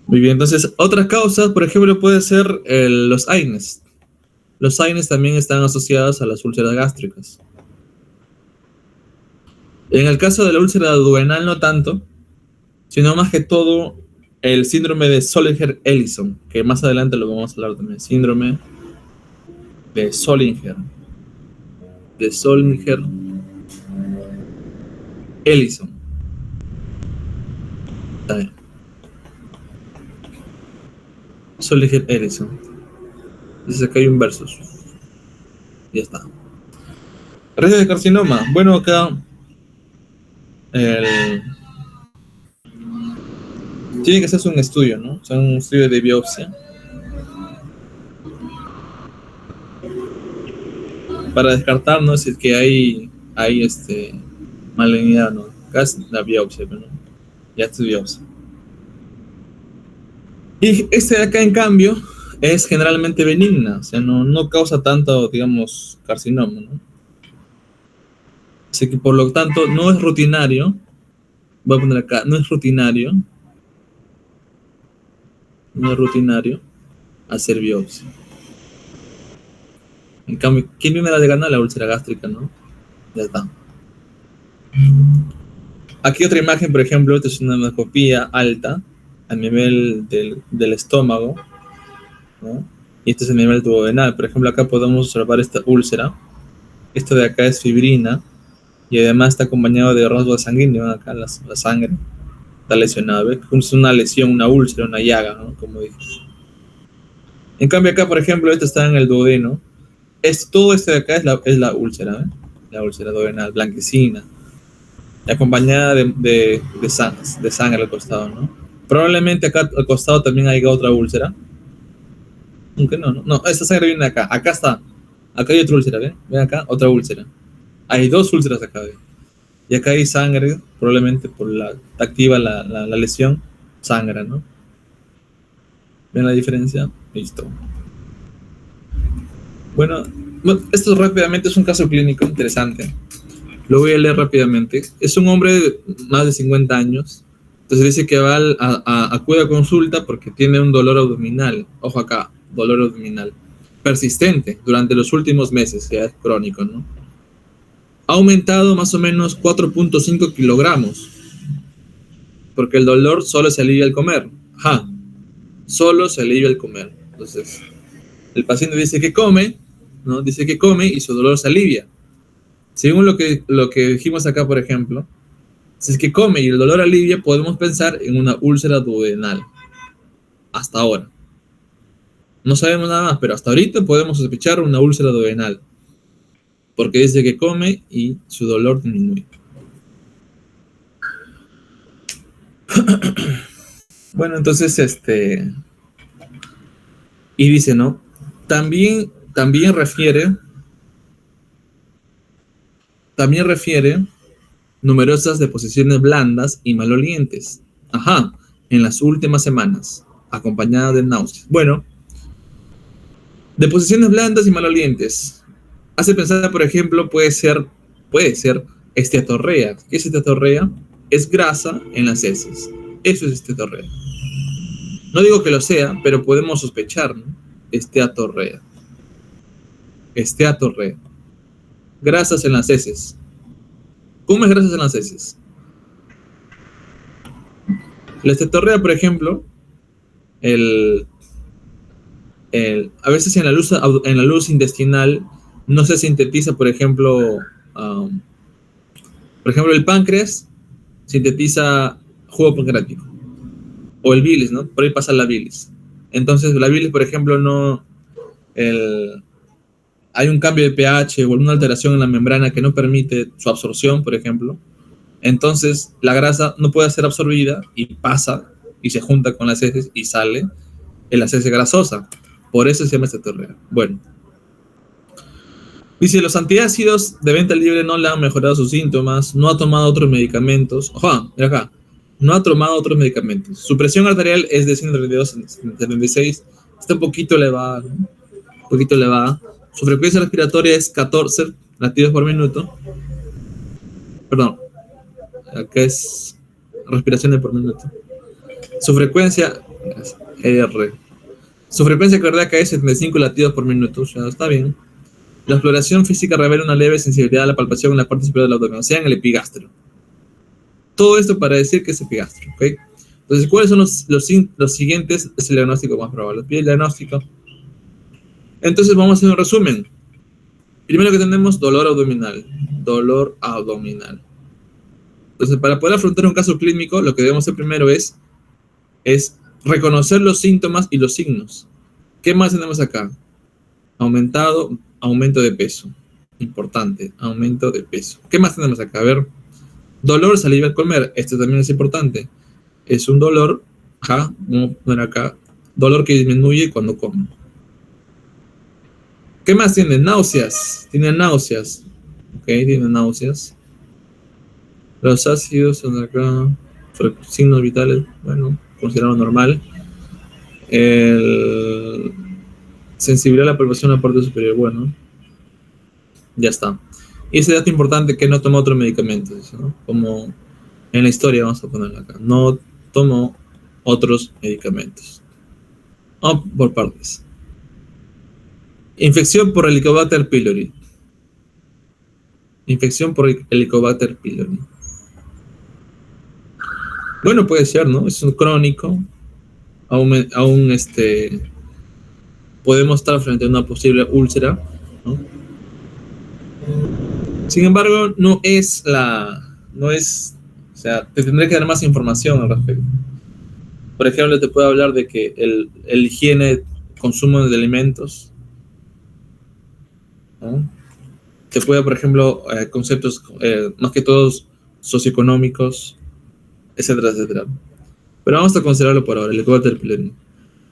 Muy bien, entonces otras causas, por ejemplo, puede ser los AINES. Los AINES también están asociados a las úlceras gástricas. En el caso de la úlcera duodenal no tanto, sino más que todo el síndrome de Zollinger-Ellison, que más adelante lo vamos a hablar también. Síndrome de Zollinger. De Zollinger-Ellison. Zollinger-Ellison. Dice que hay un versus. Ya está. Redes de carcinoma. Bueno, acá tiene que hacerse un estudio, ¿no? O sea, un estudio de biopsia para descartar, ¿no? Si es que hay malignidad, ¿no? Acá es la biopsia, ¿no? Ya es biopsia. Y este de acá, en cambio, es generalmente benigna, o sea, no causa tanto, digamos, carcinoma, ¿no? Así que por lo tanto no es rutinario, voy a poner acá, no es rutinario hacer biopsia. En cambio, ¿quién viene a la de ganar? La úlcera gástrica, ¿no? Ya está. Aquí otra imagen, por ejemplo, esta es una endoscopía alta a nivel del estómago, ¿no? Y este es el nivel duodenal. Por ejemplo, acá podemos observar esta úlcera. Esto de acá es fibrina y además está acompañado de rasgos sanguíneos. Acá la sangre está lesionada. ¿Ves? Es una lesión, una úlcera, una llaga, ¿no? Como dije. En cambio acá, por ejemplo, esto está en el duodeno. Todo este de acá es la úlcera, ¿eh? La úlcera duodenal, blanquecina, acompañada de sangre al costado, ¿no? Probablemente acá al costado también haya otra úlcera. Aunque no, esta sangre viene de acá. Acá está. Acá hay otra úlcera, ¿ven? Ven acá, otra úlcera. Hay dos úlceras acá, ¿ven? Y acá hay sangre, probablemente por activa la lesión, sangra, ¿no? ¿Ven la diferencia? Listo. Bueno, esto rápidamente es un caso clínico interesante. Lo voy a leer rápidamente. Es un hombre de más de 50 años. Entonces dice que va acude a consulta porque tiene un dolor abdominal. Ojo acá, dolor abdominal. Persistente durante los últimos meses, ya es crónico, ¿no? Ha aumentado más o menos 4.5 kilogramos. Porque el dolor solo se alivia al comer. Ajá, solo se alivia al comer. Entonces, el paciente dice que come, ¿no? Dice que come y su dolor se alivia. Según lo que dijimos acá, por ejemplo, si es que come y el dolor alivia, podemos pensar en una úlcera duodenal. Hasta ahora. No sabemos nada más, pero hasta ahorita podemos sospechar una úlcera duodenal. Porque dice que come y su dolor disminuye. Bueno, entonces, y dice, ¿no? También refiere numerosas deposiciones blandas y malolientes. Ajá, en las últimas semanas, acompañada de náuseas. Bueno, deposiciones blandas y malolientes. Hace pensar, por ejemplo, puede ser esteatorrea. ¿Qué es esteatorrea? Es grasa en las heces. Eso es esteatorrea. No digo que lo sea, pero podemos sospechar, ¿no? Esteatorrea. Esteatorrea. Grasas en las heces. ¿Cómo es grasas en las heces? La esteatorrea, por ejemplo, a veces en la luz intestinal no se sintetiza, por ejemplo, el páncreas sintetiza jugo pancreático o el bilis, ¿no? Por ahí pasa la bilis. Entonces, la bilis, por ejemplo, hay un cambio de pH o una alteración en la membrana que no permite su absorción, por ejemplo. Entonces, la grasa no puede ser absorbida y pasa y se junta con las heces y sale en la heces grasosa. Por eso se llama esteatorrea. Bueno. Dice, los antiácidos de venta libre no le han mejorado sus síntomas, no ha tomado otros medicamentos. Ojo, mira acá. No ha tomado otros medicamentos. Su presión arterial es de 132 a 136. Está un poquito elevada, ¿no? Un poquito elevada. Su frecuencia respiratoria es 14 latidos por minuto. Perdón. Acá es respiraciones por minuto. Su frecuencia R. Su frecuencia cardíaca es 75 latidos por minuto. O sea, está bien. La exploración física revela una leve sensibilidad a la palpación en la parte superior del abdomen, o sea, en el epigastrio. Todo esto para decir que es epigastrio, ¿ok? Entonces, ¿cuáles son los siguientes? Es el diagnóstico más probable. El diagnóstico. Entonces, vamos a hacer un resumen. Primero que tenemos dolor abdominal. Dolor abdominal. Entonces, para poder afrontar un caso clínico, lo que debemos hacer primero es reconocer los síntomas y los signos. ¿Qué más tenemos acá? Aumento de peso. Importante, aumento de peso. ¿Qué más tenemos acá? A ver, dolor saliva al comer. Esto también es importante. Es un dolor, vamos a poner acá, dolor que disminuye cuando come. ¿Qué más tiene? Náuseas. Tiene náuseas. Ok, tiene náuseas. Los ácidos son acá, signos vitales, bueno, considerado normal. Sensibilidad a la palpación en la parte superior, bueno, ya está. Y ese dato importante que no toma otros medicamentos, ¿no? Como en la historia vamos a ponerlo acá. No tomó otros medicamentos. Vamos por partes. Infección por Helicobacter pylori. Infección por Helicobacter pylori. Bueno, puede ser, ¿no? Es un crónico. Aún podemos estar frente a una posible úlcera, ¿no? Sin embargo, o sea, te tendré que dar más información al respecto. Por ejemplo, te puedo hablar de que el higiene, consumo de alimentos, ¿no? Te puede, por ejemplo, conceptos más que todos socioeconómicos, etcétera, etcétera. Pero vamos a considerarlo por ahora, el Helicobacter pylori.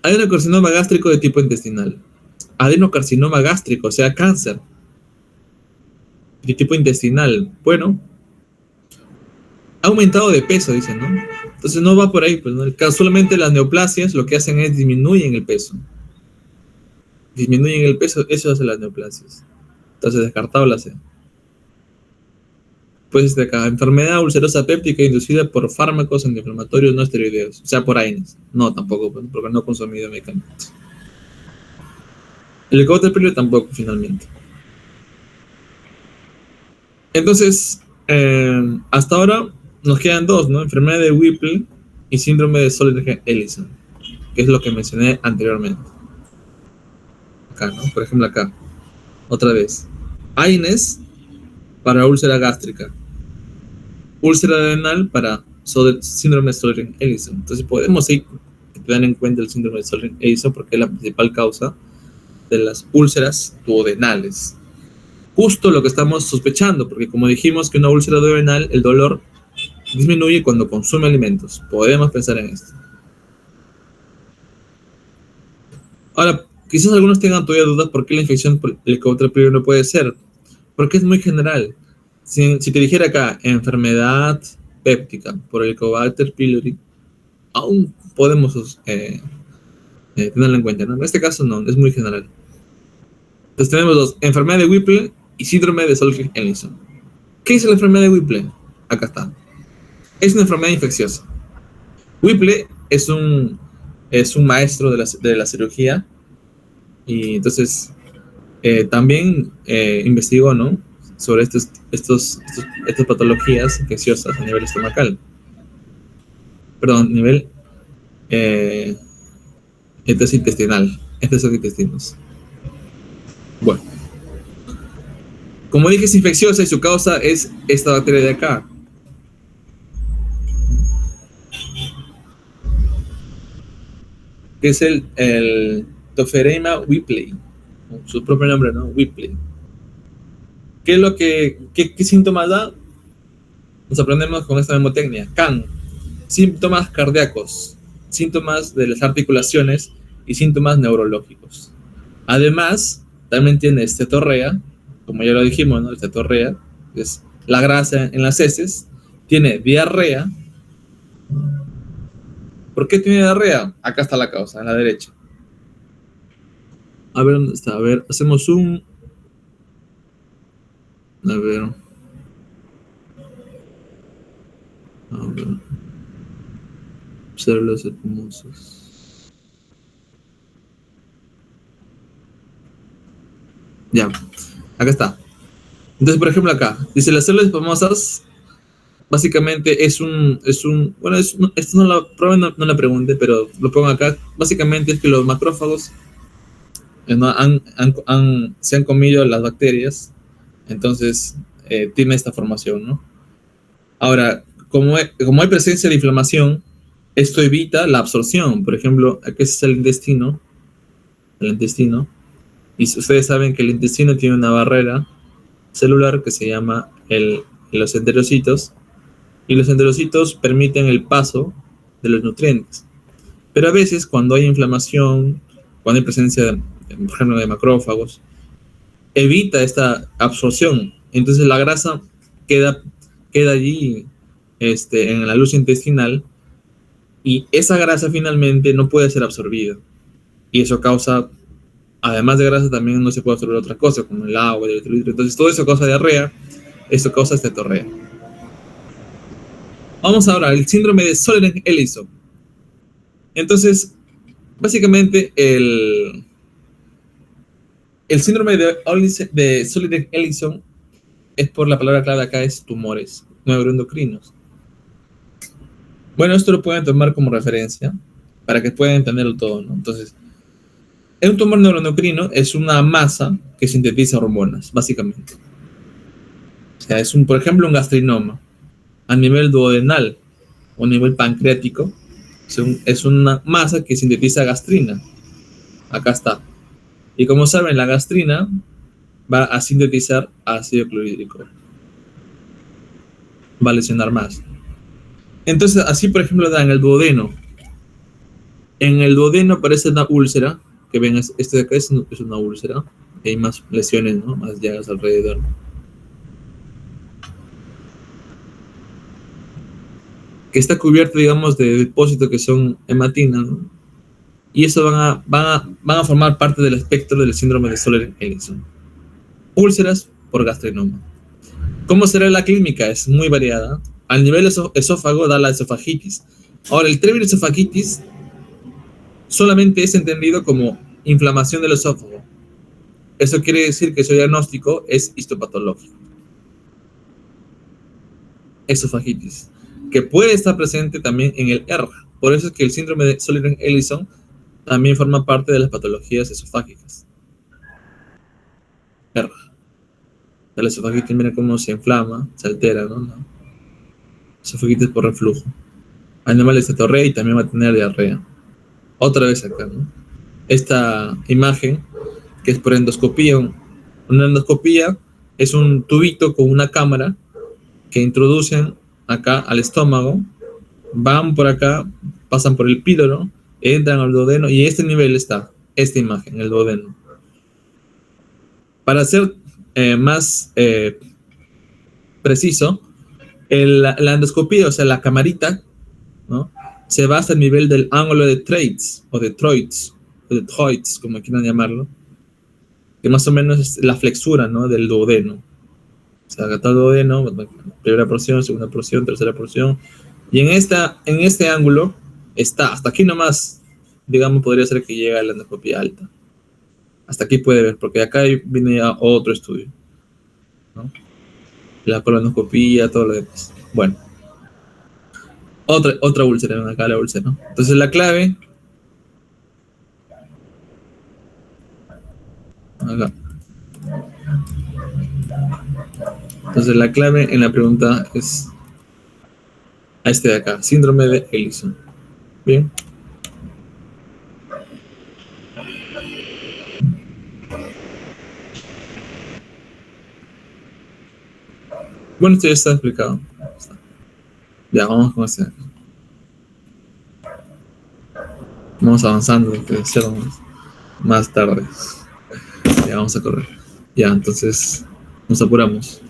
Adenocarcinoma gástrico de tipo intestinal. Adenocarcinoma gástrico, o sea, cáncer de tipo intestinal. Bueno, ha aumentado de peso, dicen, ¿no? Entonces no va por ahí, pues, ¿no? Solamente las neoplasias lo que hacen es disminuyen el peso. Disminuyen el peso, eso hacen las neoplasias. Entonces descartado la C. Pues de acá, enfermedad ulcerosa péptica inducida por fármacos antiinflamatorios no esteroideos, o sea, por AINES. No, tampoco, porque no he consumido medicamentos. El helicóptero pélvico tampoco, finalmente. Entonces, hasta ahora nos quedan dos, ¿no? Enfermedad de Whipple y síndrome de Soledad-Ellison, que es lo que mencioné anteriormente. Acá, ¿no? Por ejemplo, acá, otra vez. AINES para úlcera gástrica. Úlcera adrenal para síndrome de Soledad-Ellison. Entonces podemos tener en cuenta el síndrome de Soledad-Ellison porque es la principal causa de las úlceras duodenales. Justo lo que estamos sospechando, porque como dijimos que una úlcera duodenal, el dolor disminuye cuando consume alimentos. Podemos pensar en esto. Ahora, quizás algunos tengan todavía dudas por qué la infección por Helicobacter pylori no puede ser, porque es muy general. Si te dijera acá, enfermedad péptica por Helicobacter pylori, aún podemos tenerlo en cuenta, ¿no? En este caso no, es muy general. Entonces tenemos dos, enfermedad de Whipple y síndrome de Soledad-Ellison. ¿Qué es la enfermedad de Whipple? Acá está. Es una enfermedad infecciosa. Whipple es un maestro de la cirugía y entonces también investigó, ¿no?, sobre estas patologías infecciosas a nivel estomacal. Perdón, a nivel intestinal, estos intestinos. Bueno, como dije, es infecciosa y su causa es esta bacteria de acá. Que es el Topherema whipplei, su propio nombre, ¿no? Whipple. ¿Qué es lo qué síntomas da? Nos aprendemos con esta mnemotecnia. CAN, síntomas cardíacos, síntomas de las articulaciones y síntomas neurológicos. Además, también tiene estetorrea, como ya lo dijimos, ¿no? Estetorrea, que es la grasa en las heces. Tiene diarrea. ¿Por qué tiene diarrea? Acá está la causa, en la derecha. A ver, ¿dónde está? A ver, hacemos un... A ver. Células espumosas. Ya, acá está. Entonces, por ejemplo, acá dice las células espumosas. Básicamente bueno, esto no la pregunte, pero lo pongo acá. Básicamente es que los macrófagos se han comido las bacterias, entonces tiene esta formación, ¿no? Ahora, como hay presencia de inflamación, esto evita la absorción. Por ejemplo, aquí es el intestino, y ustedes saben que el intestino tiene una barrera celular que se llama los enterocitos, y los enterocitos permiten el paso de los nutrientes. Pero a veces, cuando hay inflamación, cuando hay presencia, por ejemplo, de macrófagos, evita esta absorción. Entonces la grasa queda allí en la luz intestinal, y esa grasa finalmente no puede ser absorbida. Y eso causa, además de grasa, también no se puede absorber otra cosa, como el agua, el electrolito. Entonces todo eso causa diarrea, esto causa estetorrea. Vamos ahora al síndrome de Soledad-Ellison. Entonces, básicamente el síndrome de Soledad-Ellison es, por la palabra clave acá, es tumores neuroendocrinos. Bueno, esto lo pueden tomar como referencia para que puedan entenderlo todo, ¿no? Entonces, un tumor neuroendocrino es una masa que sintetiza hormonas, básicamente. O sea, por ejemplo, un gastrinoma a nivel duodenal o a nivel pancreático. Es una masa que sintetiza gastrina. Acá está. Y como saben, la gastrina va a sintetizar ácido clorhídrico. Va a lesionar más. Entonces, así por ejemplo da en el duodeno. En el duodeno aparece una úlcera, que ven, este de acá es una úlcera. Hay más lesiones, ¿no? Más llagas alrededor. Que está cubierto, digamos, de depósitos que son hematina, ¿no? Y eso van a formar parte del espectro del síndrome de Soledad-Ellison. Úlceras por gastrinoma. ¿Cómo será la clínica? Es muy variada. Al nivel esófago da la esofagitis. Ahora, el término esofagitis solamente es entendido como inflamación del esófago. Eso quiere decir que su diagnóstico es histopatológico. Esofagitis, que puede estar presente también en el ERG. Por eso es que el síndrome de Sollers-Ellison también forma parte de las patologías esofágicas. ERG. La esofagitis, mira cómo se inflama, se altera, ¿no? Esofagitis por reflujo. Animales de torrea y también va a tener diarrea. Otra vez acá, ¿no? Esta imagen, que es por endoscopía. Una endoscopía es un tubito con una cámara que introducen acá al estómago, van por acá, pasan por el píloro, entran al duodeno y este nivel está, esta imagen, el duodeno. Para ser más preciso, la endoscopía, o sea, la camarita, ¿no? Se va hasta el nivel del ángulo de Treitz, o de Troitz, o de Troitz, como quieran llamarlo, que más o menos es la flexura, ¿no? Del duodeno. O sea, acá está el duodeno, primera porción, segunda porción, tercera porción, y en este ángulo está, hasta aquí nomás, digamos, podría ser que llega a la endoscopía alta. Hasta aquí puede ver, porque acá viene ya otro estudio, ¿no? La colonoscopía, todo lo demás. Bueno. Otra úlcera, ven acá la úlcera, ¿no? Entonces la clave... Acá. Entonces la clave en la pregunta es a este de acá, síndrome de Ellison. Bien. Bueno, esto ya está explicado. Ya, vamos con este. Vamos avanzando, que sea más tarde. Ya, vamos a correr. Ya, entonces nos apuramos.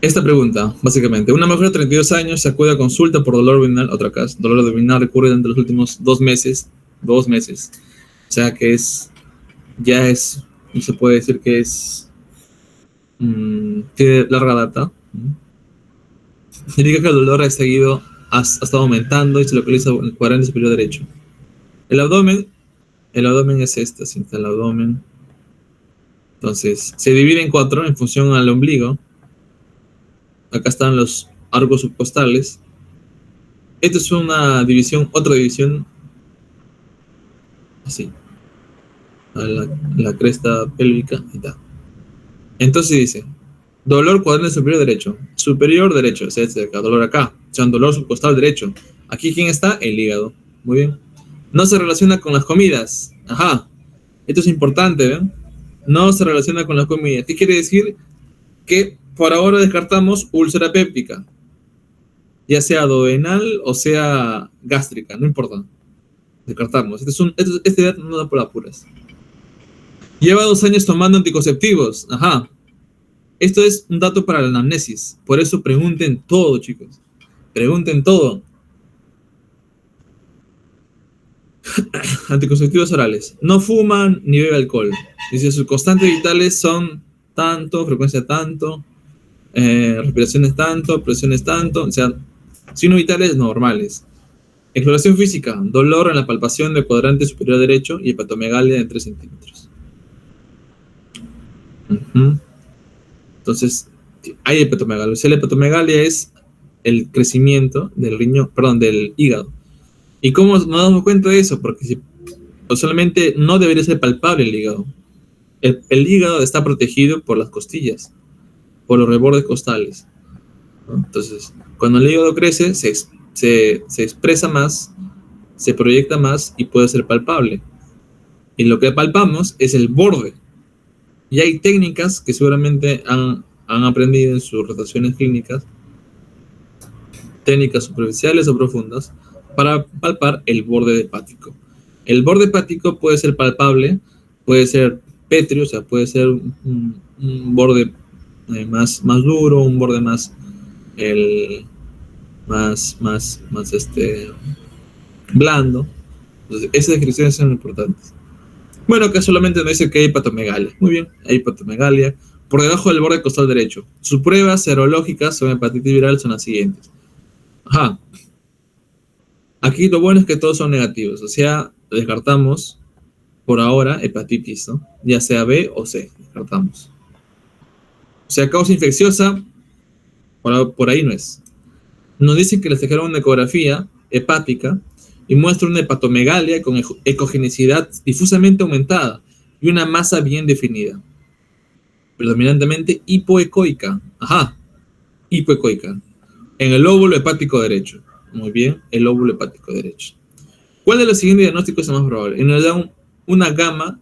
Esta pregunta, básicamente, una mujer de 32 años se acude a consulta por dolor abdominal, otra caso, dolor abdominal recurre durante los últimos 2 meses, o sea que se puede decir que tiene larga data. Indica que el dolor ha estado aumentando y se localiza en el cuadrante superior derecho. El abdomen es este, así está el abdomen. Entonces, se divide en 4 en función al ombligo. Acá están los arcos subcostales. Esta es una división, otra división. Así. La cresta pélvica. Ahí está. Entonces dice, dolor cuadrante superior derecho. Superior derecho, o sea, este de acá, dolor acá. O sea, un dolor subcostal derecho. Aquí, ¿quién está? El hígado. Muy bien. No se relaciona con las comidas. Ajá. Esto es importante, ¿ven? No se relaciona con las comidas. ¿Qué quiere decir? Que por ahora descartamos úlcera péptica, ya sea duodenal o sea gástrica, no importa. Descartamos. Este dato no da por apuras. Lleva 2 años tomando anticonceptivos. Ajá. Esto es un dato para la anamnesis. Por eso pregunten todo, chicos. Pregunten todo. Anticonceptivos orales. No fuman ni bebe alcohol. Dice, sus constantes vitales son tanto, frecuencia tanto, respiraciones tanto, presiones tanto, o sea, signos vitales normales. Exploración física, dolor en la palpación del cuadrante superior derecho y hepatomegalia de 3 centímetros. Entonces, hay hepatomegalia. O sea, la hepatomegalia es el crecimiento del riñón, perdón, del hígado. ¿Y cómo nos damos cuenta de eso? Porque solamente no debería ser palpable el hígado. El hígado está protegido por las costillas, por los rebordes costales, ¿no? Entonces, cuando el hígado crece, se expresa más, se proyecta más y puede ser palpable. Y lo que palpamos es el borde. Y hay técnicas que seguramente han aprendido en sus rotaciones clínicas, técnicas superficiales o profundas, para palpar el borde hepático. El borde hepático puede ser palpable, puede ser pétreo, o sea, puede ser un borde más duro, un borde más blando. Entonces, esas descripciones son importantes. Bueno, acá solamente nos dice que hay hepatomegalia. Muy bien, hay hepatomegalia por debajo del borde costal derecho. Sus pruebas serológicas sobre hepatitis viral son las siguientes. Ajá. Aquí lo bueno es que todos son negativos, o sea, descartamos por ahora hepatitis, ¿no? Ya sea B o C, descartamos. O sea, causa infecciosa, por ahí no es. Nos dicen que les dejaron una ecografía hepática y muestra una hepatomegalia con ecogenicidad difusamente aumentada y una masa bien definida, predominantemente hipoecoica. Ajá, hipoecoica. En el lóbulo hepático derecho. Muy bien, el lóbulo hepático derecho. ¿Cuál de los siguientes diagnósticos es más probable? Y nos da una gama,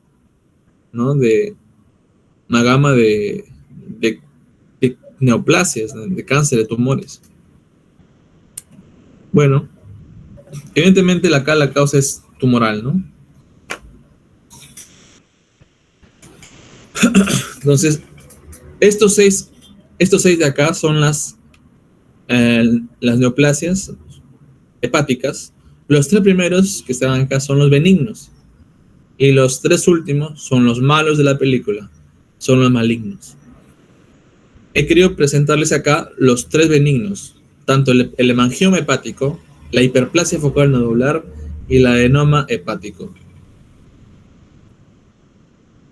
¿no? Una gama de neoplasias, de cáncer, de tumores. Bueno, evidentemente acá la causa es tumoral, ¿no? Entonces, estos seis de acá son las neoplasias hepáticas. Los 3 primeros que están acá son los benignos. Y los 3 últimos son los malos de la película. Son los malignos. He querido presentarles acá los 3 benignos. Tanto el hemangioma hepático, la hiperplasia focal nodular y el adenoma hepático.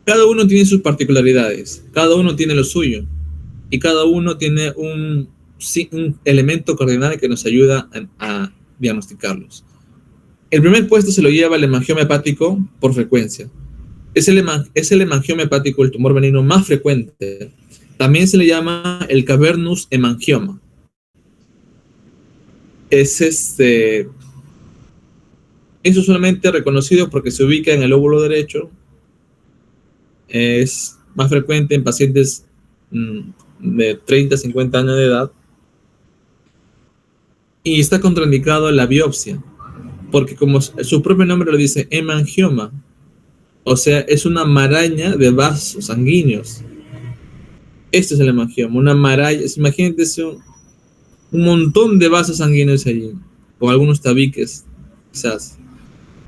Cada uno tiene sus particularidades. Cada uno tiene lo suyo. Y cada uno tiene un elemento cardinal que nos ayuda a diagnosticarlos. El primer puesto se lo lleva el hemangioma hepático por frecuencia. Es el hemangioma hepático el tumor benigno más frecuente. También se le llama el cavernous hemangioma. Es eso solamente reconocido porque se ubica en el lóbulo derecho. Es más frecuente en pacientes de 30 a 50 años de edad. Y está contraindicado la biopsia, porque como su propio nombre lo dice, hemangioma, o sea, es una maraña de vasos sanguíneos. Este es el hemangioma, una maraña, imagínense un montón de vasos sanguíneos allí, o algunos tabiques, quizás.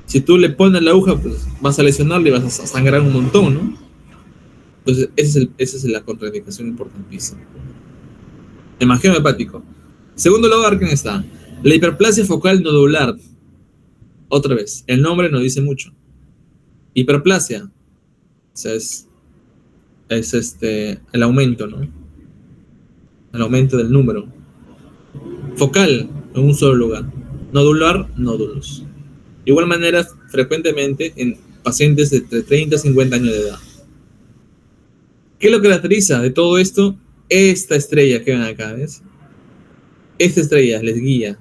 Si tú le pones la aguja, pues vas a lesionarle y vas a sangrar un montón, ¿no? Entonces, esa es la contraindicación importantísima. Hemangioma hepático. Segundo lugar, ¿quién está? La hiperplasia focal nodular. Otra vez, el nombre nos dice mucho. Hiperplasia, o sea, es el aumento, ¿no? El aumento del número. Focal, en un solo lugar. Nodular, nódulos. De igual manera, frecuentemente en pacientes de 30 a 50 años de edad. ¿Qué lo caracteriza de todo esto? Esta estrella que ven acá, ¿ves? Esta estrella les guía.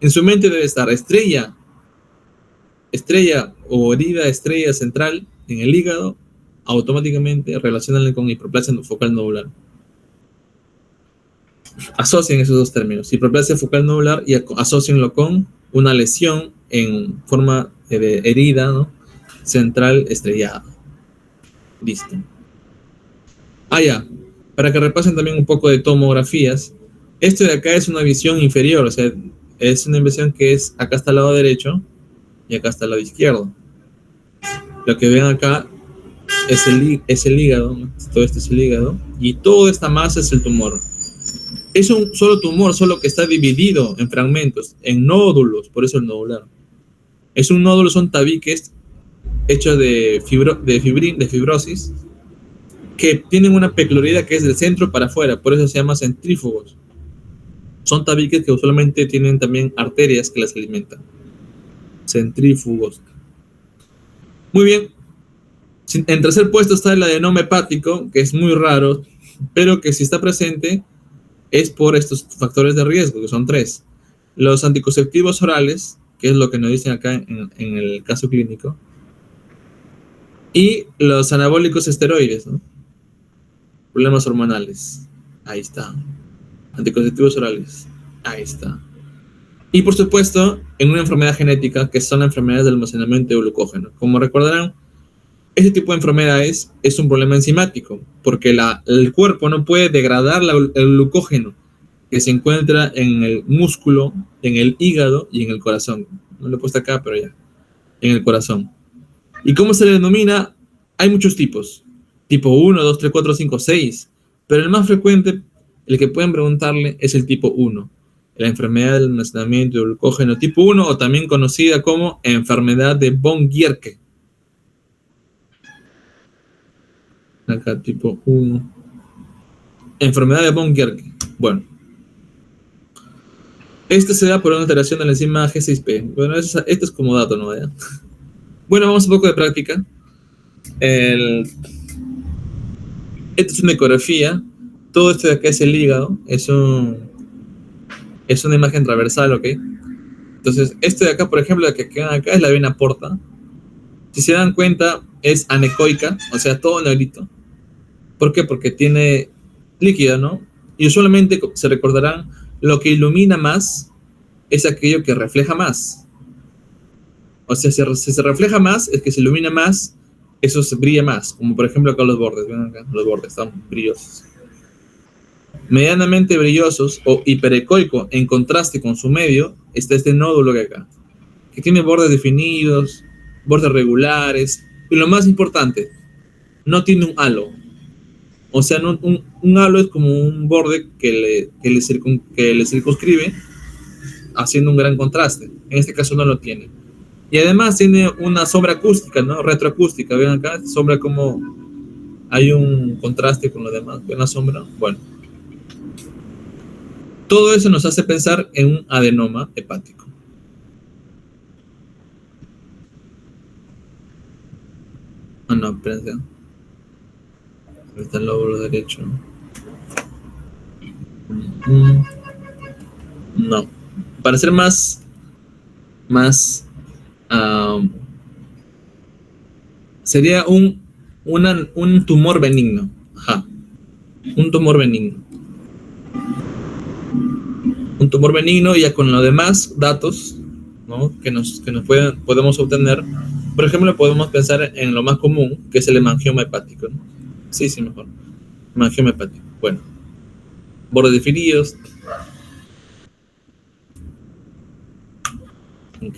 En su mente debe estar estrella o herida estrella central en el hígado, automáticamente relacionan con hiperplasia focal nodular. Asocien esos dos términos, hiperplasia focal nodular, y asocienlo con una lesión en forma de herida, ¿no? Central estrellada. Listo. Ya. Para que repasen también un poco de tomografías. Esto de acá es una visión inferior, o sea, es una visión que es acá está al lado derecho y acá está al lado izquierdo. Lo que ven acá es el hígado, ¿no? Todo esto es el hígado, y toda esta masa es el tumor. Es un solo tumor, solo que está dividido en fragmentos, en nódulos, por eso el nodular. Es un nódulo, son tabiques hechos de fibrosis, que tienen una peculiaridad que es del centro para afuera, por eso se llama centrífugos. Son tabiques que usualmente tienen también arterias que las alimentan. Centrífugos. Muy bien. En tercer puesto está el adenoma hepático, que es muy raro, pero que si está presente es por estos factores de riesgo, que son 3. Los anticonceptivos orales, que es lo que nos dicen acá en el caso clínico, y los anabólicos esteroides, ¿no? Problemas hormonales. Ahí está. Anticonceptivos orales. Ahí está. Y por supuesto, en una enfermedad genética, que son las enfermedades del almacenamiento de glucógeno. Como recordarán, este tipo de enfermedades es un problema enzimático, porque el cuerpo no puede degradar el glucógeno que se encuentra en el músculo, en el hígado y en el corazón. No lo he puesto acá, pero ya. En el corazón. ¿Y cómo se le denomina? Hay muchos tipos. tipo 1, 2, 3, 4, 5, 6. Pero el más frecuente, el que pueden preguntarle, es el tipo 1. La enfermedad del almacenamiento de glucógeno tipo 1, o también conocida como enfermedad de von Gierke. Acá, tipo 1. Enfermedad de von Gierke. Bueno. Este se da por una alteración de la enzima G6P. Bueno, esto es como dato, ¿no? ¿Ya? Bueno, vamos a un poco de práctica. Esta es una ecografía. Todo esto de acá es el hígado. Es una imagen transversal, ¿ok? Entonces, este de acá, por ejemplo, la que queda acá es la vena porta. Si se dan cuenta, es anecoica, o sea, todo negrito. ¿Por qué? Porque tiene líquido, ¿no? Y usualmente se recordarán, lo que ilumina más es aquello que refleja más. O sea, si se refleja más, es que se ilumina más, eso se brilla más. Como por ejemplo acá los bordes, ven acá, los bordes están brillosos. Medianamente brillosos o hiperecoico en contraste con su medio está este nódulo que acá, que tiene bordes definidos, bordes regulares, y lo más importante, no tiene un halo. O sea, no, un halo es como un borde que le circunscribe, haciendo un gran contraste. En este caso no lo tiene. Y además tiene una sombra acústica, ¿no? Retroacústica. Ven acá, sombra como hay un contraste con lo demás. ¿Ven la sombra? Bueno. Todo eso nos hace pensar en un adenoma hepático. Ah, no, espérense. Ahí está el lóbulo derecho. No. Para ser más sería un tumor benigno. Ajá. Un tumor benigno. Un tumor benigno, ya con los demás datos, ¿no? que nos podemos obtener. Por ejemplo, podemos pensar en lo más común, que es el hemangioma hepático, ¿no? Sí, mejor. Hemangioma hepático. Bueno. Bordes definidos. Ok.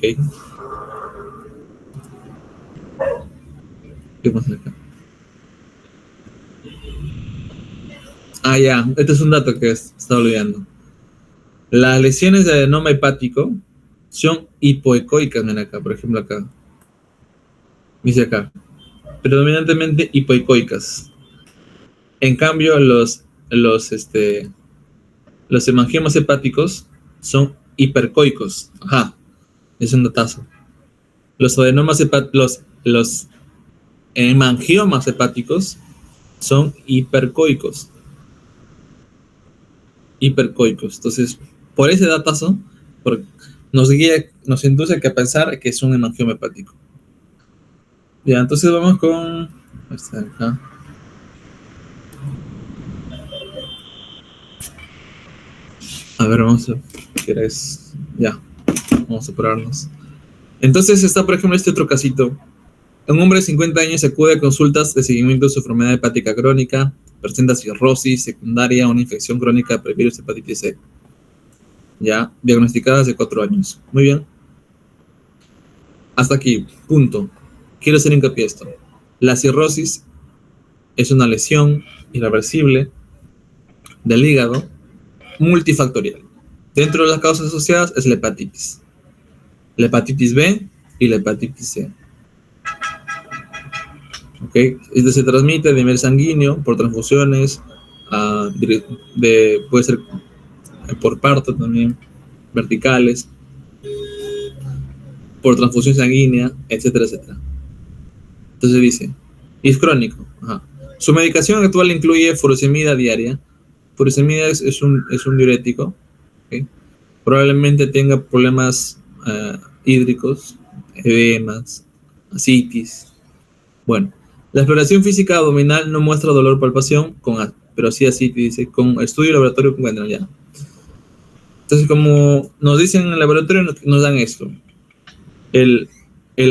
¿Qué pasa acá? Ah, ya. Este es un dato que estaba olvidando. Las lesiones de adenoma hepático son hipoecoicas, ven acá, por ejemplo acá. Dice acá. Predominantemente hipoecoicas. En cambio, los hemangiomas hepáticos son hipercoicos. Ajá. Es un datazo. Los adenomas los hemangiomas hepáticos son hipercoicos. Hipercoicos. Entonces, por ese datazo, nos induce a pensar que es un hemangioma hepático. Ya, entonces vamos con esta de acá. A ver, vamos a... ¿Quieres? Ya, vamos a apurarnos. Entonces está, por ejemplo, este otro casito. Un hombre de 50 años acude a consultas de seguimiento de su enfermedad hepática crónica, presenta cirrosis secundaria a una infección crónica por virus hepatitis C. Ya, diagnosticada hace 4 años. Muy bien. Hasta aquí, punto. Quiero hacer hincapié esto. La cirrosis es una lesión irreversible del hígado multifactorial. Dentro de las causas asociadas es la hepatitis B y la hepatitis C. ¿Okay? Este se transmite de nivel sanguíneo por transfusiones, puede ser por parto también, verticales, por transfusión sanguínea, etcétera, etcétera. Entonces dice, y es crónico. Ajá. Su medicación actual incluye furosemida diaria. Furosemida es un diurético. ¿Okay? Probablemente tenga problemas hídricos, edemas, ascitis. Bueno, la exploración física abdominal no muestra dolor palpación, pero sí ascitis, dice, con estudio laboratorio encuentran ya. Entonces, como nos dicen en el laboratorio, nos dan esto. El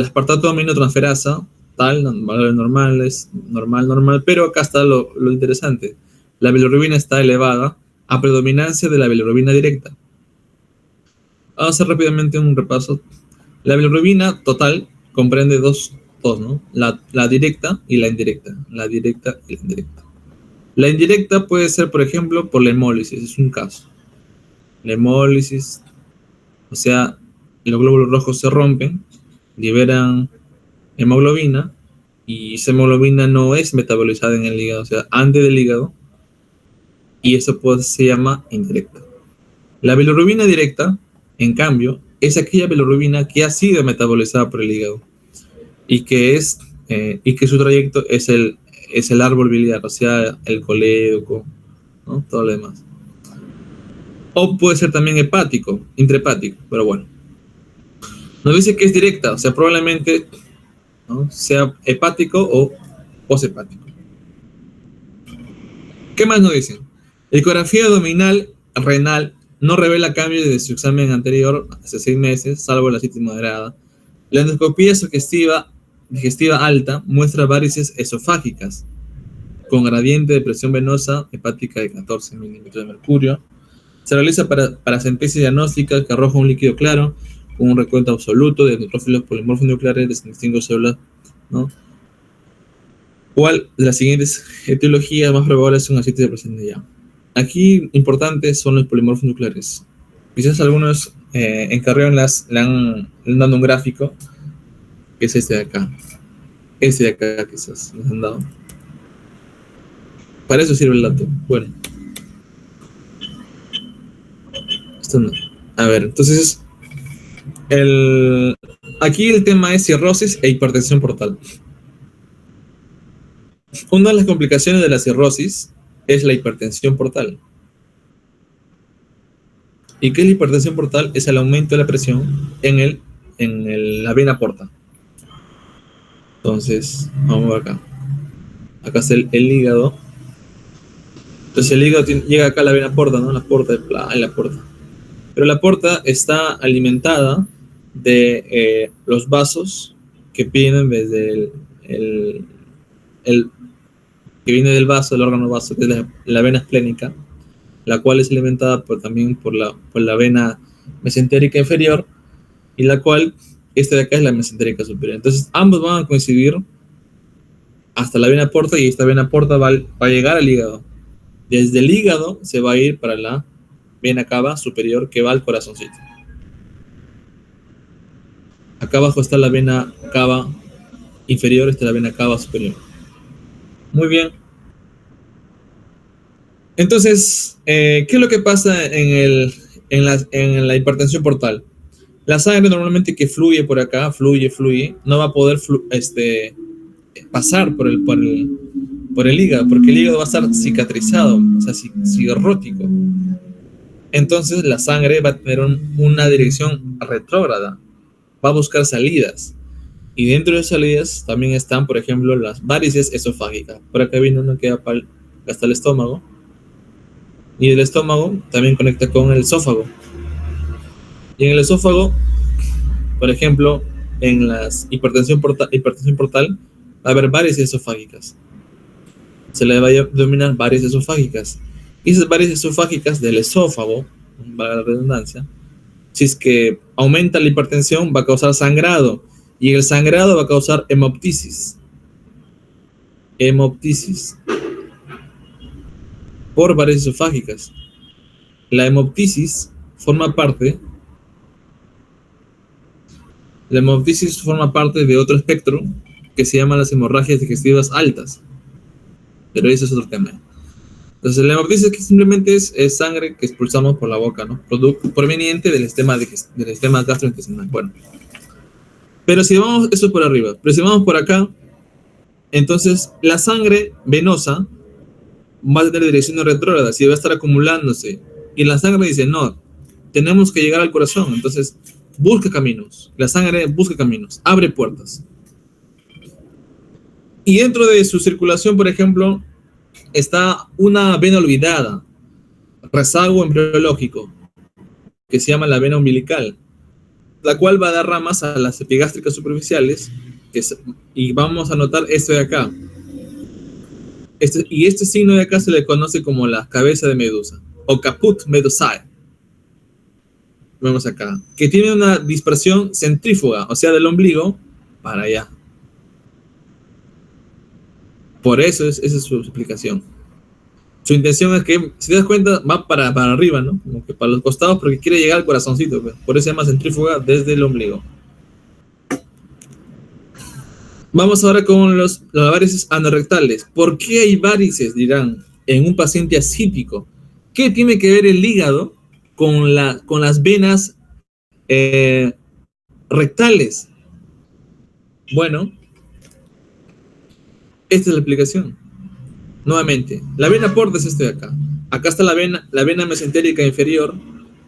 aspartato aminotransferasa, tal, valores normales, normal, pero acá está lo interesante. La bilirrubina está elevada a predominancia de la bilirrubina directa. Vamos a hacer rápidamente un repaso. La bilirrubina total comprende dos, ¿no? La directa y la indirecta. La directa y la indirecta. La indirecta puede ser, por ejemplo, por la hemólisis, es un caso. La hemólisis, o sea, los glóbulos rojos se rompen, liberan hemoglobina, y esa hemoglobina no es metabolizada en el hígado, o sea, antes del hígado, y eso pues, se llama indirecta. La bilirrubina directa, en cambio, es aquella bilirrubina que ha sido metabolizada por el hígado y que su trayecto es el árbol biliar, o sea, el colédoco, ¿no? Todo lo demás. O puede ser también hepático, intrahepático, pero bueno. Nos dice que es directa, o sea, probablemente, ¿no?, sea hepático o poshepático. ¿Qué más nos dicen? Ecografía abdominal renal no revela cambios desde su examen anterior hace 6 meses, salvo la citis moderada. La endoscopía digestiva alta muestra varices esofágicas con gradiente de presión venosa hepática de 14 milímetros de mercurio. Se realiza paracentesis diagnóstica que arroja un líquido claro con un recuento absoluto de neutrófilos polimorfos nucleares de 65 células, ¿no? ¿Cuál de las siguientes etiologías más probables son ascitis de presión de Young? Aquí importantes son los polimorfos nucleares. Quizás algunos en carrera le han dado un gráfico, que es este de acá. Este de acá quizás les han dado. Para eso sirve el dato. Bueno. Esto no. A ver, entonces aquí el tema es cirrosis e hipertensión portal. Una de las complicaciones de la cirrosis es la hipertensión portal. ¿Y qué es la hipertensión portal? Es el aumento de la presión en la vena porta. Entonces, vamos a ver acá. Acá está el hígado. Entonces el hígado llega acá a la vena porta, ¿no? La porta, la porta. Pero la porta está alimentada de los vasos que vienen desde que viene del vaso, el órgano vaso, que es la vena esplénica, la cual es alimentada también por la vena mesentérica inferior, y la cual, esta de acá es la mesentérica superior. Entonces, ambos van a coincidir hasta la vena porta, y esta vena porta va a llegar al hígado. Desde el hígado se va a ir para la vena cava superior, que va al corazoncito. Acá abajo está la vena cava inferior, esta es la vena cava superior. Muy bien. Entonces, ¿qué es lo que pasa en la hipertensión portal? La sangre normalmente que fluye por acá, fluye, no va a poder pasar por el hígado, porque el hígado va a estar cicatrizado, o sea, cirrótico. Entonces la sangre va a tener una dirección retrógrada, va a buscar salidas. Y dentro de esas salidas también están, por ejemplo, las varices esofágicas. Por acá viene una que va hasta el estómago. Y el estómago también conecta con el esófago. Y en el esófago, por ejemplo, en la hipertensión portal, va a haber varices esofágicas. Se le va a denominar varices esofágicas. Y esas varices esofágicas del esófago, para la redundancia, si es que aumenta la hipertensión, va a causar sangrado. Y el sangrado va a causar hemoptisis. Hemoptisis. Por varices esofágicas. La hemoptisis forma parte de otro espectro que se llama las hemorragias digestivas altas. Pero ese es otro tema. Entonces, la hemoptisis que simplemente es sangre que expulsamos por la boca, ¿no? Producto proveniente del sistema gastrointestinal. Bueno. Pero si vamos, eso por arriba. Pero si vamos por acá, entonces la sangre venosa va a tener dirección retrógrada, si va a estar acumulándose. Y la sangre dice, no, tenemos que llegar al corazón. Entonces, busca caminos. La sangre busca caminos, abre puertas. Y dentro de su circulación, por ejemplo, está una vena olvidada, rezago embriológico, que se llama la vena umbilical, la cual va a dar ramas a las epigástricas superficiales, y vamos a notar esto de acá. Este signo de acá se le conoce como la cabeza de medusa, o caput medusae. Vemos acá, que tiene una dispersión centrífuga, o sea, del ombligo para allá. Por eso esa es su explicación. Su intención es que, si te das cuenta, va para arriba, ¿no? Como que para los costados porque quiere llegar al corazoncito, pues. Por eso se llama centrífuga desde el ombligo. Vamos ahora con las varices anorrectales. ¿Por qué hay varices, dirán, en un paciente ascítico? ¿Qué tiene que ver el hígado con las venas rectales? Bueno, esta es la explicación. Nuevamente, la vena porta es este de acá. Acá está la vena mesentérica inferior,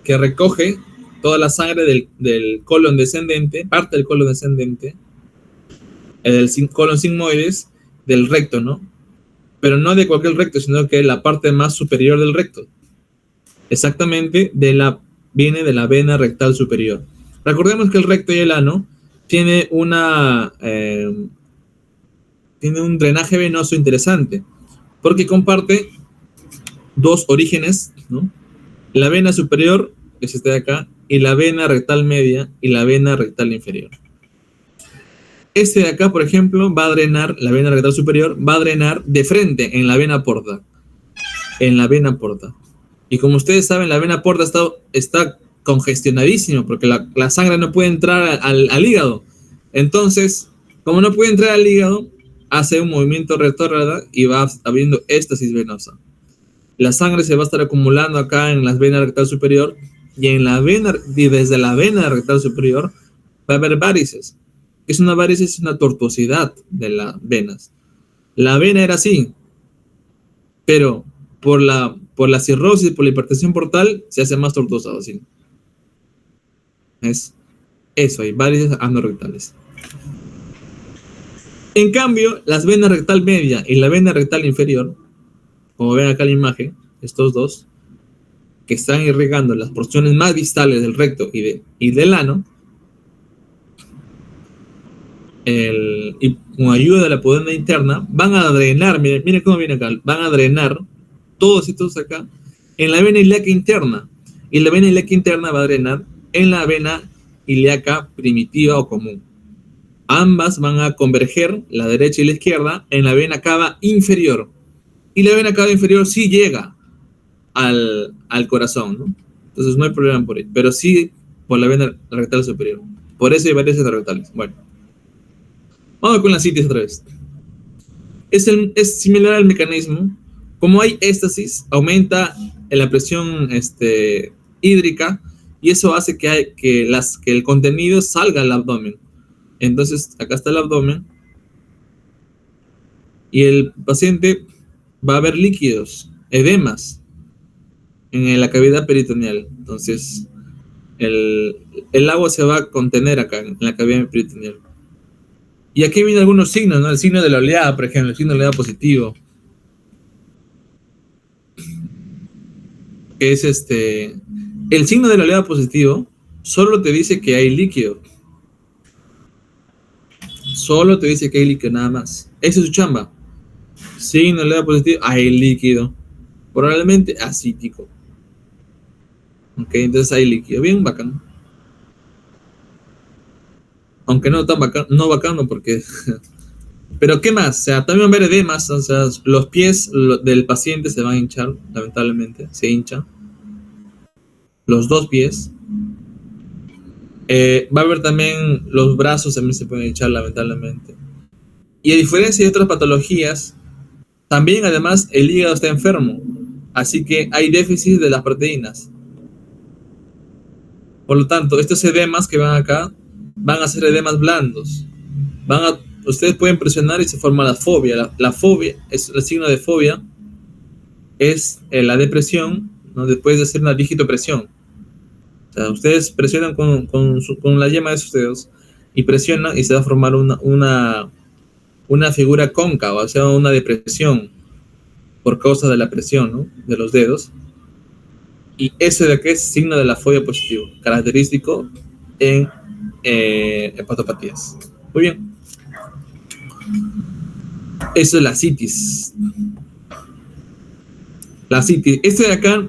que recoge toda la sangre del colon descendente, parte del colon descendente, el colon sigmoides del recto, ¿no? Pero no de cualquier recto, sino que la parte más superior del recto. Exactamente, viene de la vena rectal superior. Recordemos que el recto y el ano tiene un drenaje venoso interesante, porque comparte dos orígenes, ¿no? La vena superior, que es esta de acá, y la vena rectal media y la vena rectal inferior. Este de acá, por ejemplo, va a drenar, la vena rectal superior, va a drenar de frente en la vena porta. En la vena porta. Y como ustedes saben, la vena porta está congestionadísima porque la sangre no puede entrar al hígado. Entonces, como no puede entrar al hígado, hace un movimiento retrógrado y va habiendo éstasis venosa. La sangre se va a estar acumulando acá en las venas rectal superior y desde la vena rectal superior va a haber varices. Es una varices, es una tortuosidad de las venas. La vena era así, pero por la cirrosis, por la hipertensión portal, se hace más tortuosa así. Es eso, hay varices anorrectales. En cambio, las venas rectal media y la vena rectal inferior, como ven acá en la imagen, estos dos, que están irrigando las porciones más distales del recto y del ano, y con ayuda de la pudenda interna, van a drenar, miren cómo viene acá, van a drenar todos estos acá en la vena ilíaca interna, y la vena ilíaca interna va a drenar en la vena ilíaca primitiva o común. Ambas van a converger, la derecha y la izquierda, en la vena cava inferior, y la vena cava inferior sí llega al corazón, ¿no? Entonces no hay problema por ahí, pero sí por la vena rectal superior. Por eso hay varices rectales. Bueno, vamos con la citis otra vez. Es similar al mecanismo. Como hay éstasis, aumenta la presión hídrica y eso hace que el contenido salga al abdomen. Entonces, acá está el abdomen y el paciente va a ver líquidos, edemas en la cavidad peritoneal. Entonces, el agua se va a contener acá en la cavidad peritoneal. Y aquí vienen algunos signos, ¿no? El signo de la oleada, por ejemplo, el signo de la oleada positivo. Que es el signo de la oleada positivo solo te dice que hay líquido. Solo te dice que hay líquido, nada más. Esa es su chamba. Signo de la oleada positivo, hay líquido. Probablemente acítico. Ok, entonces hay líquido. Bien bacán. Aunque no tan bacano, no bacano porque... Pero ¿qué más? O sea, también va a haber edemas, o sea, los pies del paciente se van a hinchar, lamentablemente, se hinchan. Los dos pies. Va a haber también los brazos, también se pueden hinchar, lamentablemente. Y a diferencia de otras patologías, también además el hígado está enfermo, así que hay déficit de las proteínas. Por lo tanto, estos edemas que van acá van a ser edemas blandos. Ustedes pueden presionar y se forma la fobia. La fobia, es el signo de fobia, es la depresión, ¿no? Después de hacer una digitopresión. O sea, ustedes presionan con la yema de sus dedos y presionan y se va a formar una figura cóncava, o sea, una depresión por causa de la presión, ¿no? De los dedos. Y ese de aquí es signo de la fobia positivo, característico en hepatopatías. Muy bien. Eso es la citis. La citis. Este de acá,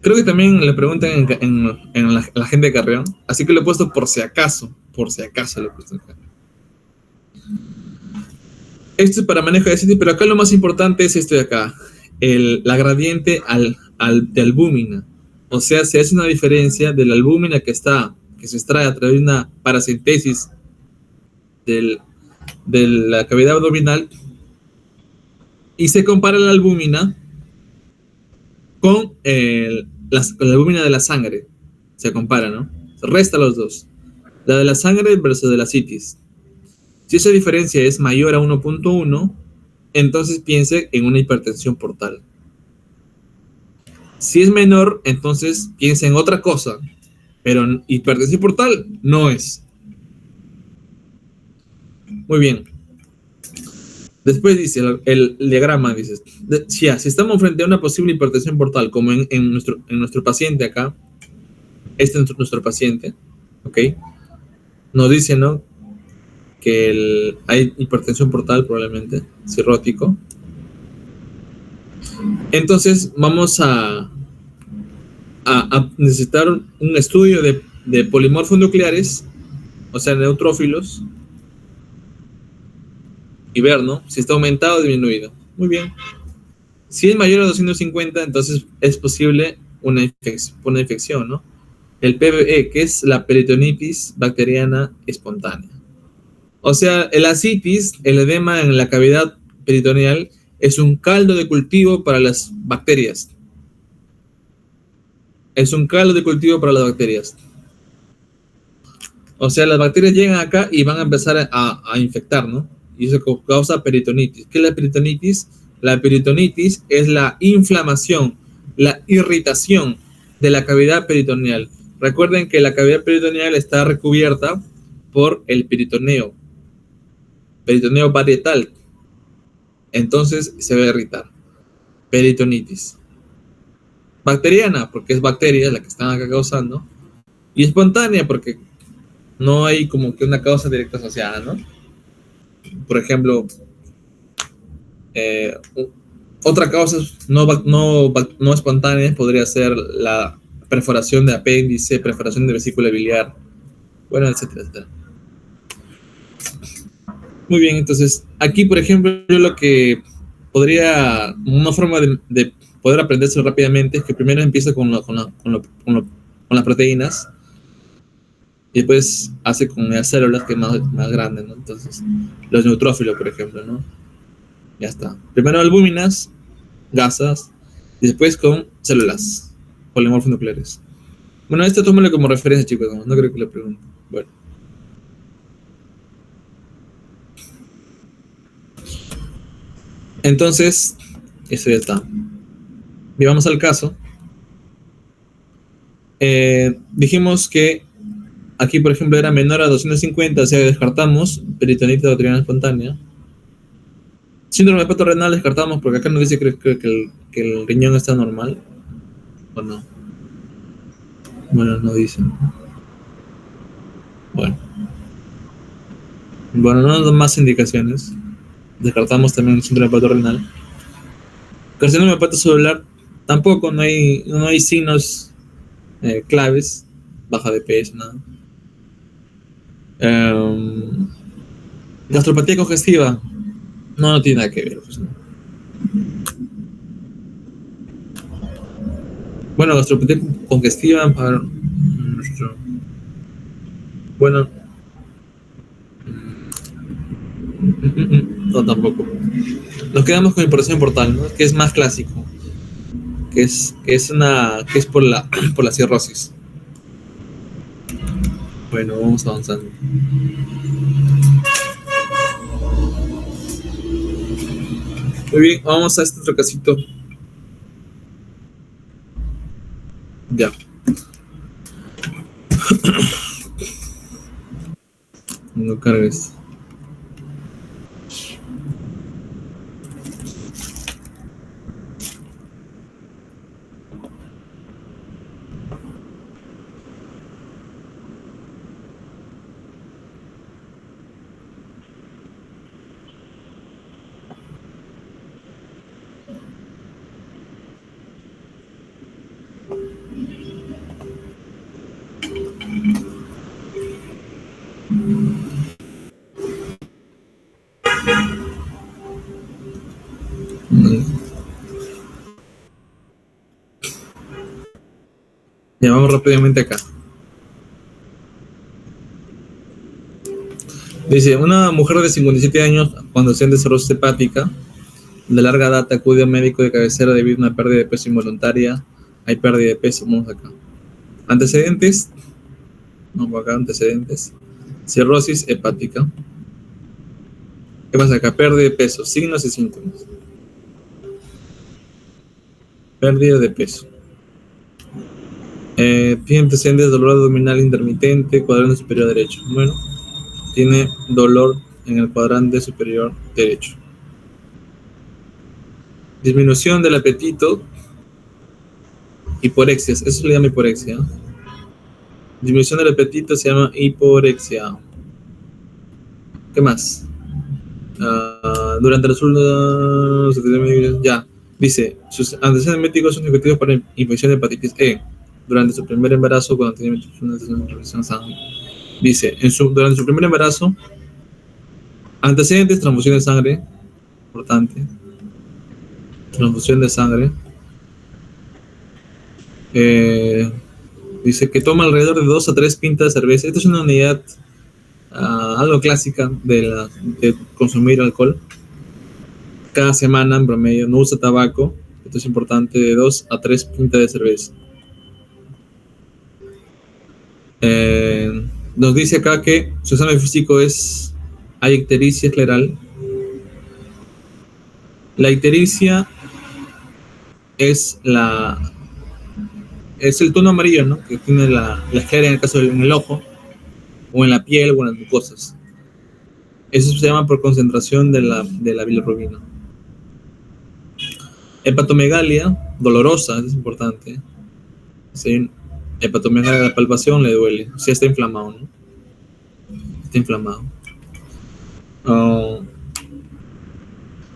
creo que también le preguntan en la agenda de Carreón, así que lo he puesto por si acaso lo he puesto acá. Esto es para manejo de CITES, pero acá lo más importante es esto de acá, la gradiente de albúmina. O sea, se hace una diferencia de la albúmina que se extrae a través de una paracentesis del, de la cavidad abdominal y se compara la albúmina con, con la albúmina de la sangre. Se compara, ¿no? Se resta los dos. La de la sangre versus de la citis. Si esa diferencia es mayor a 1.1, entonces piense en una hipertensión portal. Si es menor, entonces piensa en otra cosa, pero hipertensión portal no es. Muy bien. Después dice el diagrama, dice, si estamos frente a una posible hipertensión portal, como en nuestro paciente acá, este es nuestro paciente, ¿ok? Nos dice, ¿no? Que hay hipertensión portal probablemente, cirrótico. Entonces vamos a necesitar un estudio de polimorfos nucleares, o sea, neutrófilos, y ver, ¿no? Si está aumentado o disminuido. Muy bien. Si es mayor a 250, entonces es posible una infección, ¿no? El PBE, que es la peritonitis bacteriana espontánea. O sea, la ascitis, el edema en la cavidad peritoneal, es un caldo de cultivo para las bacterias. Es un caldo de cultivo para las bacterias. O sea, las bacterias llegan acá y van a empezar a infectar, ¿no? Y eso causa peritonitis. ¿Qué es la peritonitis? La peritonitis es la inflamación, la irritación de la cavidad peritoneal. Recuerden que la cavidad peritoneal está recubierta por el peritoneo parietal. Entonces se va a irritar. Peritonitis. Bacteriana, porque es bacteria la que están acá causando. Y espontánea, porque no hay como que una causa directa asociada, ¿no? Por ejemplo, otra causa no espontánea podría ser la perforación de apéndice, perforación de vesícula biliar, bueno, etcétera, etcétera. Muy bien, entonces, aquí, por ejemplo, yo lo que una forma de poder aprenderse rápidamente es que primero empieza con las proteínas y después hace con las células, que es más grande, ¿no? Entonces, los neutrófilos, por ejemplo, ¿no? Ya está. Primero albúminas, gasas, y después con células, polimorfos nucleares. Bueno, esto tómalo como referencia, chicos, no creo que le pregunten. Bueno. Entonces, eso ya está. Y vamos al caso. Dijimos que aquí, por ejemplo, era menor a 250, o sea, descartamos peritonitis bacteriana espontánea. Síndrome hepatorenal descartamos porque acá nos dice que el riñón está normal. ¿O no? Bueno, no dice. Bueno, no nos dan más indicaciones. Descartamos también el síndrome hepatorenal. Carcinoma hepatocelular tampoco, no hay signos claves, baja de peso, nada. Gastropatía congestiva, no tiene nada que ver. Pues, ¿no? Bueno, gastropatía congestiva para nuestro... Bueno, no tampoco. Nos quedamos con hipertensión portal, ¿no? Que es más clásico, que es por la cirrosis. Bueno, vamos avanzando. Muy bien, vamos a este otro casito. Ya. No cargues. Ya vamos rápidamente acá. Dice, una mujer de 57 años con condición de cirrosis hepática de larga data acude a un médico de cabecera debido a una pérdida de peso involuntaria. Hay pérdida de peso, vamos acá. Antecedentes, vamos acá, antecedentes. Cirrosis hepática. ¿Qué pasa acá? Pérdida de peso, signos y síntomas. Pérdida de peso. Tiene antecedentes de dolor abdominal intermitente, cuadrante superior derecho. Bueno, tiene dolor en el cuadrante superior derecho. Disminución del apetito. Hiporexia, eso se le llama hiporexia. Disminución del apetito se llama hiporexia. ¿Qué más? Durante los últimos... Ya, dice, sus antecedentes médicos son efectivos para infección de hepatitis E. Durante su primer embarazo, cuando tiene una revisión sanguínea. Dice, durante su primer embarazo, antecedentes, transfusión de sangre, importante. Transfusión de sangre. Dice que toma alrededor de 2 a 3 pintas de cerveza. Esta es una unidad algo clásica de consumir alcohol. Cada semana, en promedio, no usa tabaco. Esto es importante, de 2 a 3 pintas de cerveza. Nos dice acá que su examen físico hay ictericia escleral. La ictericia es el tono amarillo, ¿no? Que tiene la esclera en el caso en el ojo, o en la piel, o en las mucosas. Eso se llama por concentración de la bilirrubina. Hepatomegalia, dolorosa, es importante. Si hepatomegalia de la palpación le duele, si está inflamado, ¿no? Está inflamado.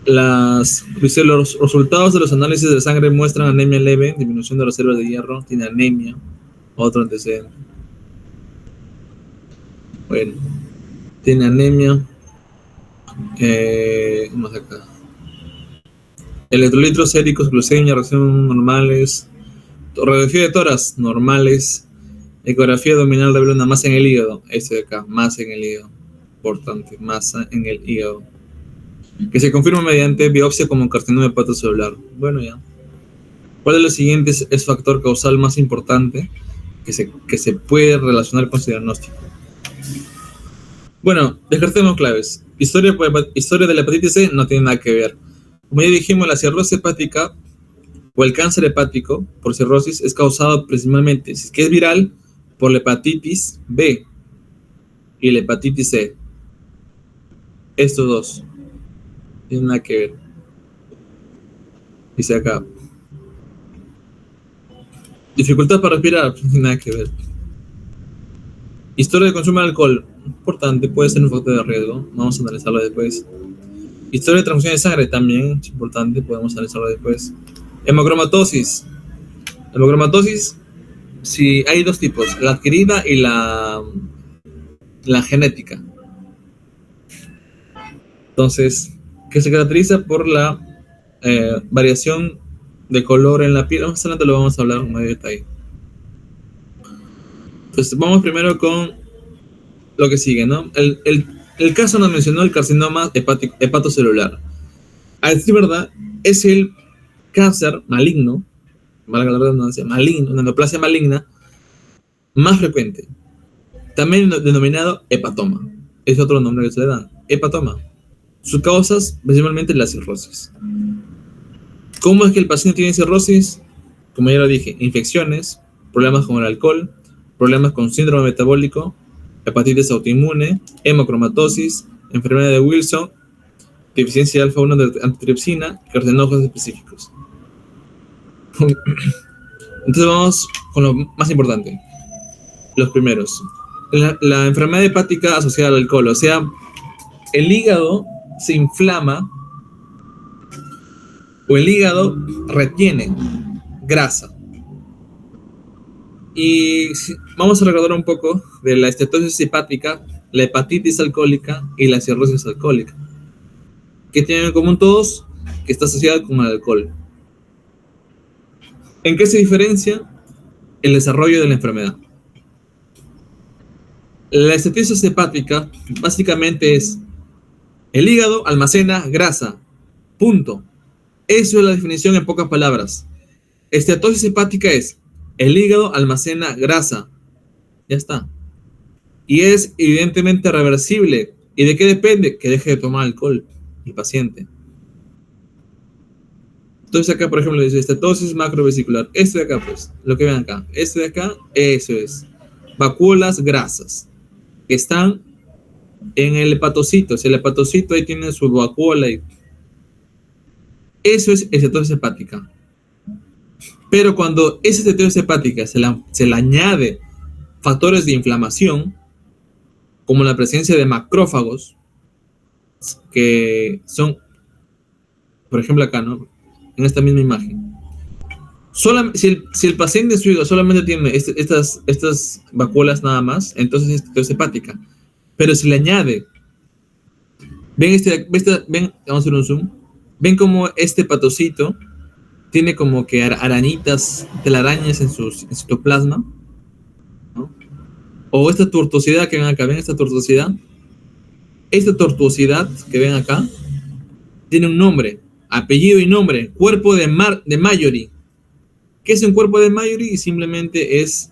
Los resultados de los análisis de sangre muestran anemia leve, disminución de las reservas de hierro, tiene anemia, otro antecedente. Bueno, tiene anemia. Vamos acá. Electrolitos séricos, glucemia, reacción normales. Radiografía de tórax, normales. Ecografía abdominal revela una masa en el hígado. Este de acá, masa en el hígado. Importante, masa en el hígado. Que se confirma mediante biopsia como carcinoma hepatocelular. Bueno, ya. ¿Cuál de los siguientes es factor causal más importante que se puede relacionar con su diagnóstico? Bueno, descartemos claves. Historia de la hepatitis C no tiene nada que ver. Como ya dijimos, la cirrosis hepática o el cáncer hepático por cirrosis es causado principalmente, si es que es viral, por la hepatitis B y la hepatitis C. Estos dos tienen nada que ver. Dice acá. Dificultad para respirar, no tiene nada que ver. Historia de consumo de alcohol, importante, puede ser un factor de riesgo. Vamos a analizarlo después. Historia de transfusión de sangre también es importante, podemos analizarlo después. Hemocromatosis. Hemocromatosis, sí, hay dos tipos, la adquirida y la genética. Entonces, que se caracteriza por la variación de color en la piel. Más adelante lo vamos a hablar en mayor detalle. Entonces, vamos primero con lo que sigue, ¿no? El caso nos mencionó el carcinoma hepatocelular. A decir verdad, es el cáncer maligno, valga la redundancia, maligno, una neoplasia maligna más frecuente. También denominado hepatoma. Es otro nombre que se le da, hepatoma. Sus causas, principalmente la cirrosis. ¿Cómo es que el paciente tiene cirrosis? Como ya lo dije, infecciones, problemas con el alcohol, problemas con síndrome metabólico, hepatitis autoinmune, hemocromatosis, enfermedad de Wilson, deficiencia de alfa-1 de antitripsina, carcinógenos específicos. Entonces vamos con lo más importante. Los primeros. La enfermedad hepática asociada al alcohol, o sea, el hígado se inflama o el hígado retiene grasa. Y vamos a recordar un poco de la estetosis hepática, la hepatitis alcohólica y la cirrosis alcohólica. ¿Qué tienen en común todos? que está asociada con el alcohol. ¿En qué se diferencia el desarrollo de la enfermedad? La estatosis hepática básicamente es: el hígado almacena grasa. Punto. Eso es la definición en pocas palabras. Estatosis hepática es: el hígado almacena grasa. Ya está. Y es evidentemente reversible. ¿Y de qué depende? Que deje de tomar alcohol el paciente. Entonces acá, por ejemplo, dice estatosis macrovesicular. Esto de acá, pues, lo que ven acá. Esto de acá, eso es. Vacuolas grasas que están en el hepatocito. Si el hepatocito ahí tiene su vacuola. Eso es estatosis hepática. Pero cuando esa estatosis hepática se le añade factores de inflamación, como la presencia de macrófagos, que son, por ejemplo acá, ¿no? En esta misma imagen. Si el paciente en su hígado solamente tiene estas vacuolas nada más, entonces es estatosis hepática. Pero si le añade, ven, vamos a hacer un zoom, ven como este hepatocito tiene como que arañitas, telarañas en su citoplasma, ¿no? O esta tortuosidad que ven acá, ven esta tortuosidad. Esta tortuosidad que ven acá tiene un nombre, apellido y nombre: cuerpo de Mallory. ¿Qué es un cuerpo de Mallory? Simplemente es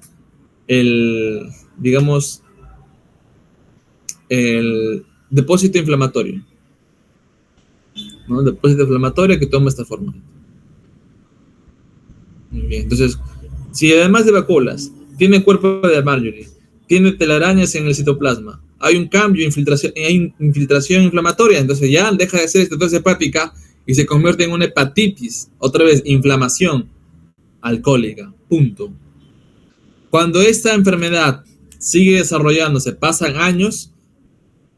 digamos, el depósito inflamatorio, ¿no? El depósito inflamatorio que toma esta forma. Muy bien, entonces, si además de vacuolas tiene cuerpo de Mallory, tiene telarañas en el citoplasma, hay un cambio, hay infiltración inflamatoria, entonces ya deja de ser estatosis hepática y se convierte en una hepatitis, otra vez inflamación alcohólica, punto. Cuando esta enfermedad sigue desarrollándose, pasan años,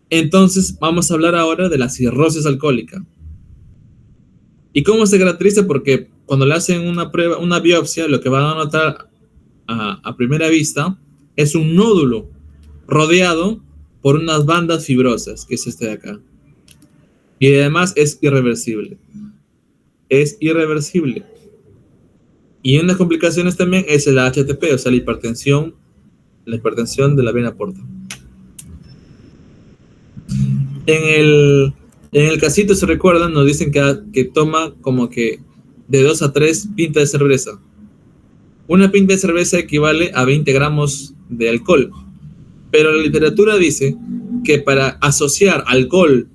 entonces vamos a hablar ahora de la cirrosis alcohólica. ¿Y cómo se caracteriza? Porque cuando le hacen una prueba, una biopsia, lo que van a notar a primera vista es un nódulo rodeado por unas bandas fibrosas, que es este de acá. Y además es irreversible. Es irreversible. Y una de las complicaciones también es el HTP, o sea, la hipertensión de la vena porta. En el casito, se recuerdan, nos dicen que toma como que de 2 a 3 pintas de cerveza. Una pinta de cerveza equivale a 20 gramos de alcohol. Pero la literatura dice que para asociar alcohol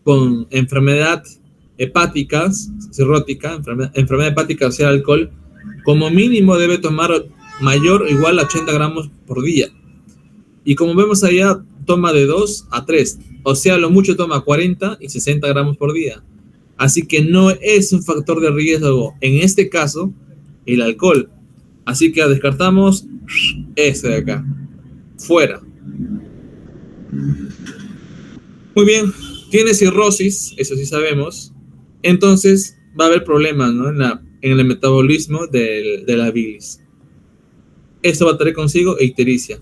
con enfermedad hepática, cirrótica, enfermedad hepática asociada al alcohol, como mínimo debe tomar mayor o igual a 80 gramos por día. Y como vemos allá, toma de 2 a 3. O sea, lo mucho toma 40 y 60 gramos por día. Así que no es un factor de riesgo, en este caso, el alcohol. Así que descartamos este de acá. Fuera. Muy bien. Tiene cirrosis, eso sí sabemos. Entonces va a haber problemas, ¿no? en el metabolismo de la bilis. Esto va a traer consigo ictericia.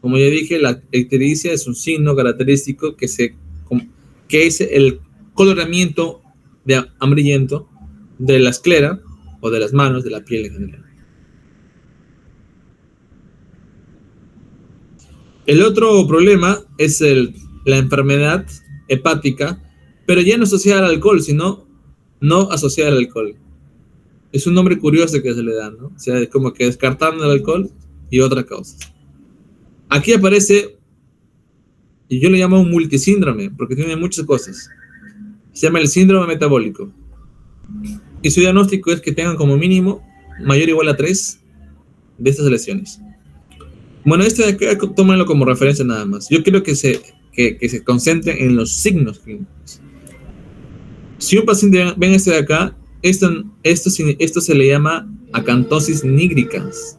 Como ya dije, la ictericia es un signo característico que es el coloramiento amarillento de la esclera o de las manos, de la piel en general. El otro problema es la enfermedad hepática, pero ya no asociada al alcohol, sino no asociada al alcohol. Es un nombre curioso que se le da, ¿no? O sea, es como que descartando el alcohol y otras causas. Aquí aparece, y yo le llamo un multisíndrome, porque tiene muchas cosas. Se llama el síndrome metabólico. Y su diagnóstico es que tengan como mínimo mayor o igual a 3 de estas lesiones. Bueno, este de acá, tómenlo como referencia nada más. Yo quiero que se concentren en los signos clínicos. Si un paciente, ven este de acá, esto se le llama acantosis nigricans.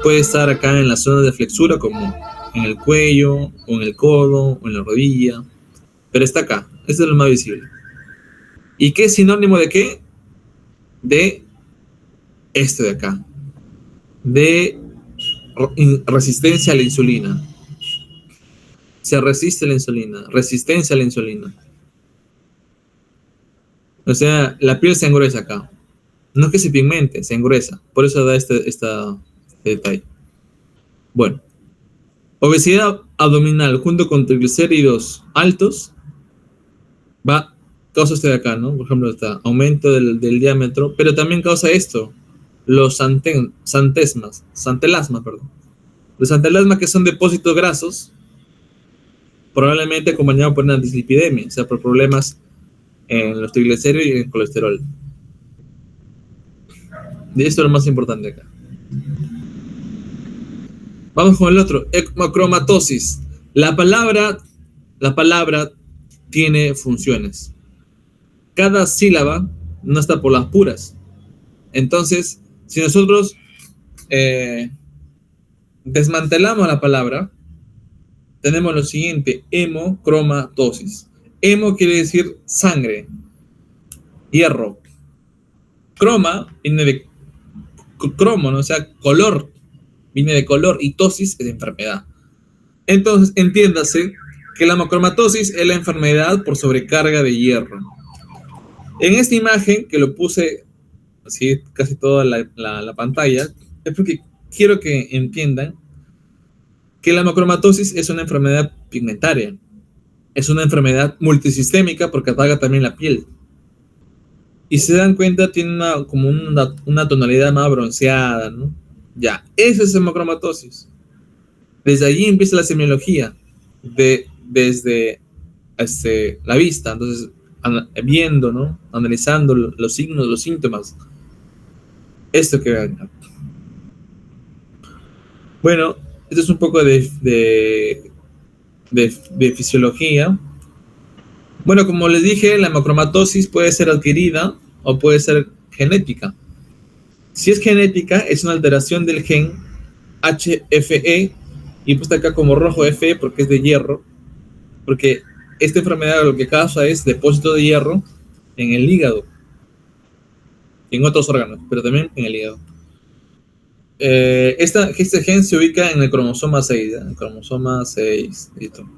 Puede estar acá en la zona de flexura, como en el cuello, o en el codo, o en la rodilla. Pero está acá. Este es lo más visible. ¿Y qué es sinónimo de qué? De este de acá. De resistencia a la insulina. Se resiste a la insulina. Resistencia a la insulina. O sea, la piel se engruesa acá. No es que se pigmente, se engruesa. Por eso da este detalle. Bueno, obesidad abdominal junto con triglicéridos altos causa este de acá, ¿no? Por ejemplo, está aumento del diámetro, pero también causa esto, los santelasmas, perdón. Los santelasmas, que son depósitos grasos, probablemente acompañados por una dislipidemia, o sea, por problemas en los triglicéridos y en el colesterol. Y esto es lo más importante acá. Vamos con el otro, hemocromatosis. La palabra tiene funciones. Cada sílaba no está por las puras. Entonces, si nosotros desmantelamos la palabra, tenemos lo siguiente: hemocromatosis. Hemo quiere decir sangre, hierro. Croma viene de cromo, ¿no? O sea, color, viene de color, y tosis es enfermedad. Entonces, entiéndase que la hemocromatosis es la enfermedad por sobrecarga de hierro. En esta imagen, que lo puse así casi toda la pantalla, es porque quiero que entiendan que la hemocromatosis es una enfermedad pigmentaria. Es una enfermedad multisistémica porque ataca también la piel. Y si se dan cuenta, tiene una tonalidad más bronceada, ¿no? Ya, eso es hemocromatosis. Desde allí empieza la semiología, desde la vista. Entonces, viendo, ¿no? Analizando los signos, los síntomas. Esto que vean. Bueno, esto es un poco de fisiología. Bueno, como les dije, la hemocromatosis puede ser adquirida o puede ser genética. Si es genética, es una alteración del gen HFE, y puesta acá como rojo Fe porque es de hierro, porque esta enfermedad lo que causa es depósito de hierro en el hígado, en otros órganos, pero también en el hígado. Este gen se ubica en el cromosoma 6, ¿eh? El cromosoma 6. Listo.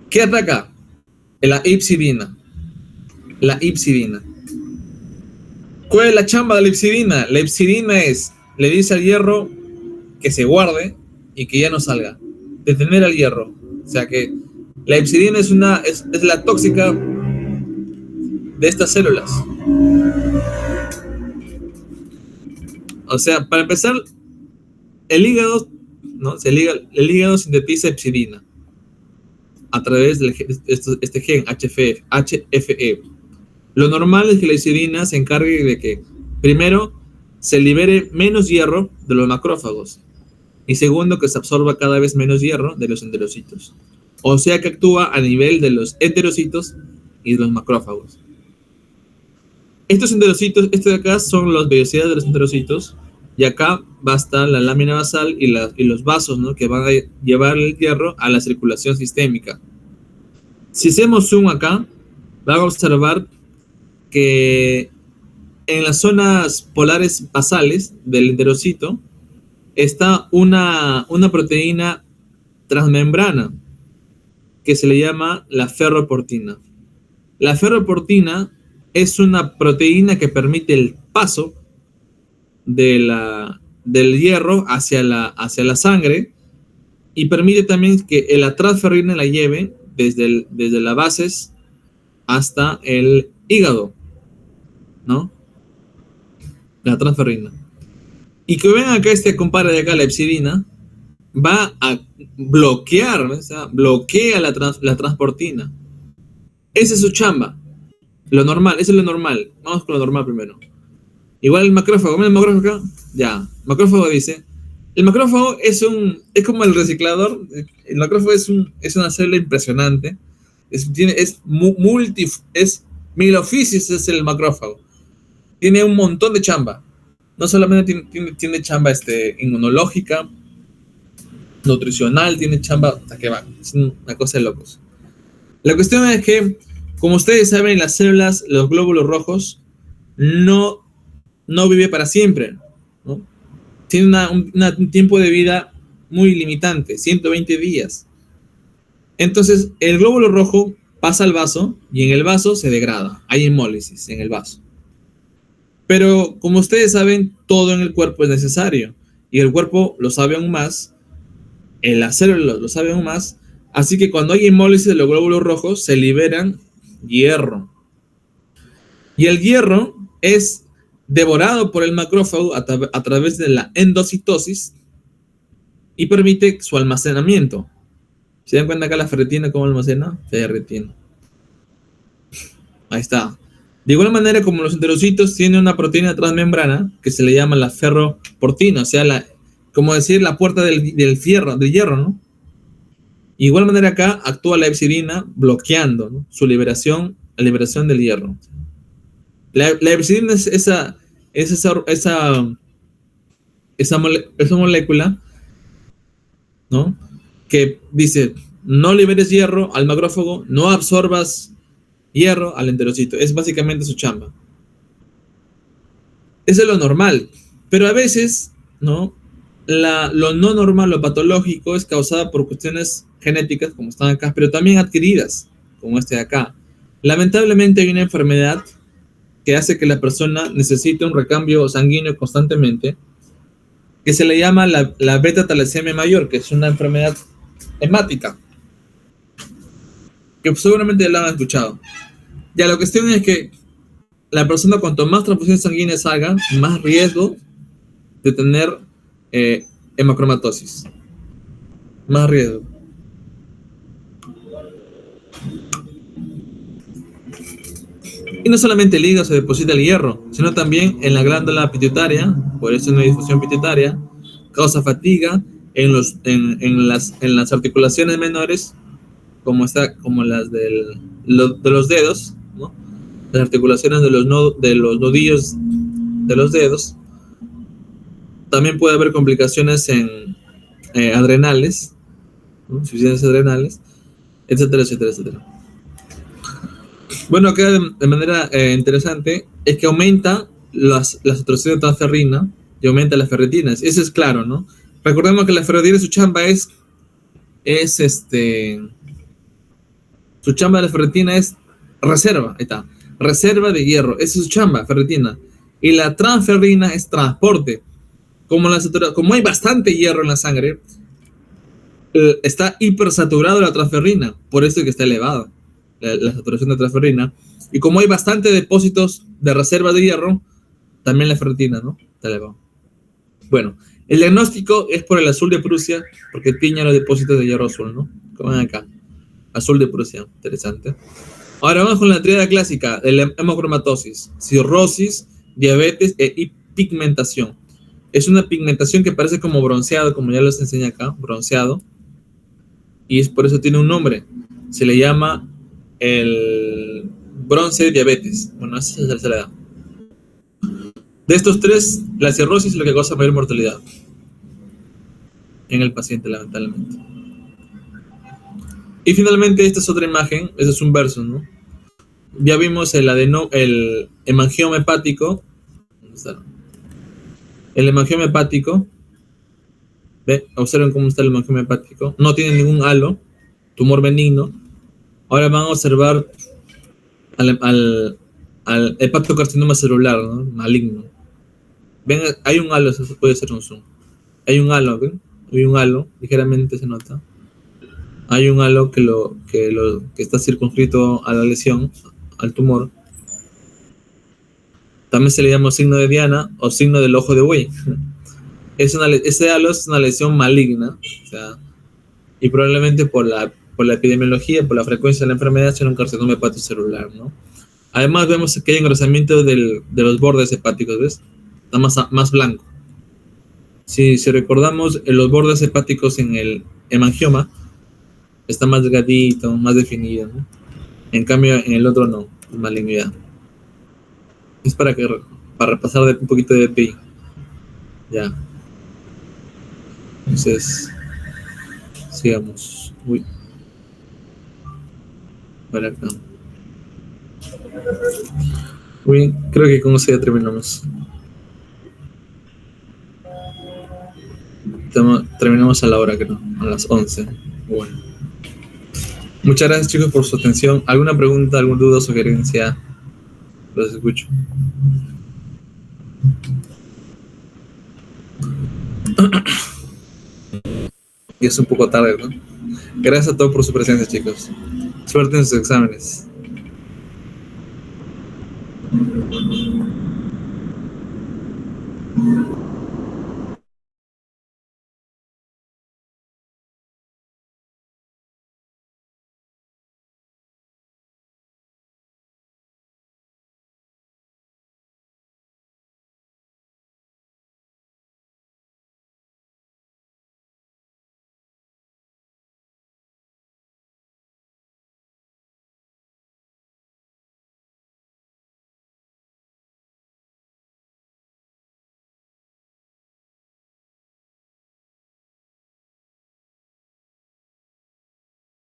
¿Qué ataca? La ipsidina. La ipsidina. ¿Cuál es la chamba de la ipsidina? La ipsidina le dice al hierro que se guarde y que ya no salga. Detener al hierro. O sea que la ipsidina es la tóxica de estas células. O sea, para empezar, el hígado, ¿no? El hígado sintetiza ipsidina a través de este gen HFE. Lo normal es que la ipsidina se encargue de que, primero, se libere menos hierro de los macrófagos, y segundo, que se absorba cada vez menos hierro de los enterocitos. O sea que actúa a nivel de los enterocitos y de los macrófagos. Estos enterocitos, de acá son las vellosidades de los enterocitos, y acá va a estar la lámina basal y los vasos, ¿no? Que van a llevar el hierro a la circulación sistémica. Si hacemos zoom acá, van a observar que en las zonas polares basales del enterocito está una proteína transmembrana que se le llama la ferroportina. La ferroportina es una proteína que permite el paso del hierro hacia la sangre, y permite también que la transferrina la lleve desde las bases hasta el hígado, ¿no? La transferrina. Y que ven acá compadre de acá, la ipsidina, va a bloquear, ¿no? O sea, bloquea la transportina. Esa es su chamba. Lo normal, eso es lo normal. Vamos con lo normal primero. Igual el macrófago, ¿ven el macrófago acá? Ya, macrófago dice. El macrófago es como el reciclador. El macrófago es una célula impresionante. Es mil oficios es el macrófago. Tiene un montón de chamba. No solamente tiene chamba inmunológica, nutricional, tiene chamba hasta que va. Es una cosa de locos. La cuestión es que, como ustedes saben, las células, los glóbulos rojos, no vive para siempre, ¿no? Tiene un tiempo de vida muy limitante, 120 días. Entonces, el glóbulo rojo pasa al vaso y en el vaso se degrada. Hay hemólisis en el vaso. Pero como ustedes saben, todo en el cuerpo es necesario y el cuerpo lo sabe aún más, el célula lo sabe aún más, así que cuando hay hemólisis de los glóbulos rojos se liberan hierro. Y el hierro es devorado por el macrófago a través de la endocitosis y permite su almacenamiento. ¿Se dan cuenta acá la ferritina cómo almacena? Ferritina. Ahí está. De igual manera, como los enterocitos tienen una proteína transmembrana que se le llama la ferroportina, o sea, como decir, la puerta del hierro, ¿no? De igual manera acá actúa la epsidina bloqueando, ¿no?, su liberación, la liberación del hierro. La epsidina es esa molécula, ¿no?, que dice, no liberes hierro al macrófago, no absorbas hierro al enterocito. Es básicamente su chamba. Eso es lo normal. Pero a veces, ¿no?, lo no normal, lo patológico, es causado por cuestiones genéticas, como están acá, pero también adquiridas, como este de acá. Lamentablemente hay una enfermedad que hace que la persona necesite un recambio sanguíneo constantemente, que se le llama la beta-talasemia mayor, que es una enfermedad hemática, que seguramente ya la han escuchado. Ya la cuestión es que la persona, cuanto más transfusiones sanguíneas haga, más riesgo de tener hemocromatosis. Más riesgo. Y no solamente el hígado se deposita el hierro, sino también en la glándula pituitaria, por eso no hay disfunción pituitaria, causa fatiga en las articulaciones menores, como las de los dedos, ¿no?, las articulaciones de los nudillos de los dedos. También puede haber complicaciones en adrenales, ¿no?, insuficiencias adrenales, etcétera, etcétera, etcétera. Bueno, acá de manera interesante es que aumenta la saturación de transferrina y aumenta las ferritinas. Eso es claro, ¿no? Recordemos que la ferritina, su chamba su chamba de la ferritina es reserva, ahí está, reserva de hierro, esa es su chamba, ferritina. Y la transferrina es transporte. Como hay bastante hierro en la sangre, está hipersaturado la transferrina, por eso es que está elevada la saturación de transferrina. Y como hay bastante depósitos de reserva de hierro, también la ferritina, ¿no?, está elevada. Bueno, el diagnóstico es por el azul de Prusia, porque tiñe los depósitos de hierro azul, ¿no? Como ven acá, azul de Prusia, interesante. Ahora vamos con la tríada clásica de la hemocromatosis: cirrosis, diabetes y pigmentación. Es una pigmentación que parece como bronceado, como ya les enseñé acá, bronceado, y es por eso tiene un nombre. Se le llama el bronce de diabetes. Bueno, esa es la tercera edad. De estos tres, la cirrosis es lo que causa mayor mortalidad en el paciente, lamentablemente. Y finalmente, esta es otra imagen, este es un verso, ¿no? Ya vimos el hemangioma hepático. ¿Dónde está? El hemangioma hepático. ¿Ve? Observen cómo está el hemangioma hepático. No tiene ningún halo, tumor benigno. Ahora van a observar al hepatocarcinoma celular, ¿no?, maligno. Ven, hay un halo, eso puede ser un zoom. Hay un halo, ¿ven? Hay un halo, ligeramente se nota. Hay un halo que está circunscrito a la lesión, al tumor. También se le llama signo de Diana o signo del ojo de buey. Ese halo es una lesión maligna, o sea, y probablemente por la epidemiología, por la frecuencia de la enfermedad, será un carcinoma hepatocelular, ¿no? Además vemos que hay engrosamiento de los bordes hepáticos, ¿ves? Está más blanco. Si recordamos, los bordes hepáticos en el hemangioma está más delgadito, más definido, ¿no? En cambio, en el otro no, malignidad. Es para repasar un poquito de DPI. Ya. Entonces, sigamos. Uy. Para acá. Muy bien, creo que con eso ya terminamos. Terminamos a la hora, creo, a las 11. Bueno. Muchas gracias, chicos, por su atención. ¿Alguna pregunta, alguna duda o sugerencia? Los escucho. Y es un poco tarde, ¿no? Gracias a todos por su presencia, chicos. Suerte en sus exámenes.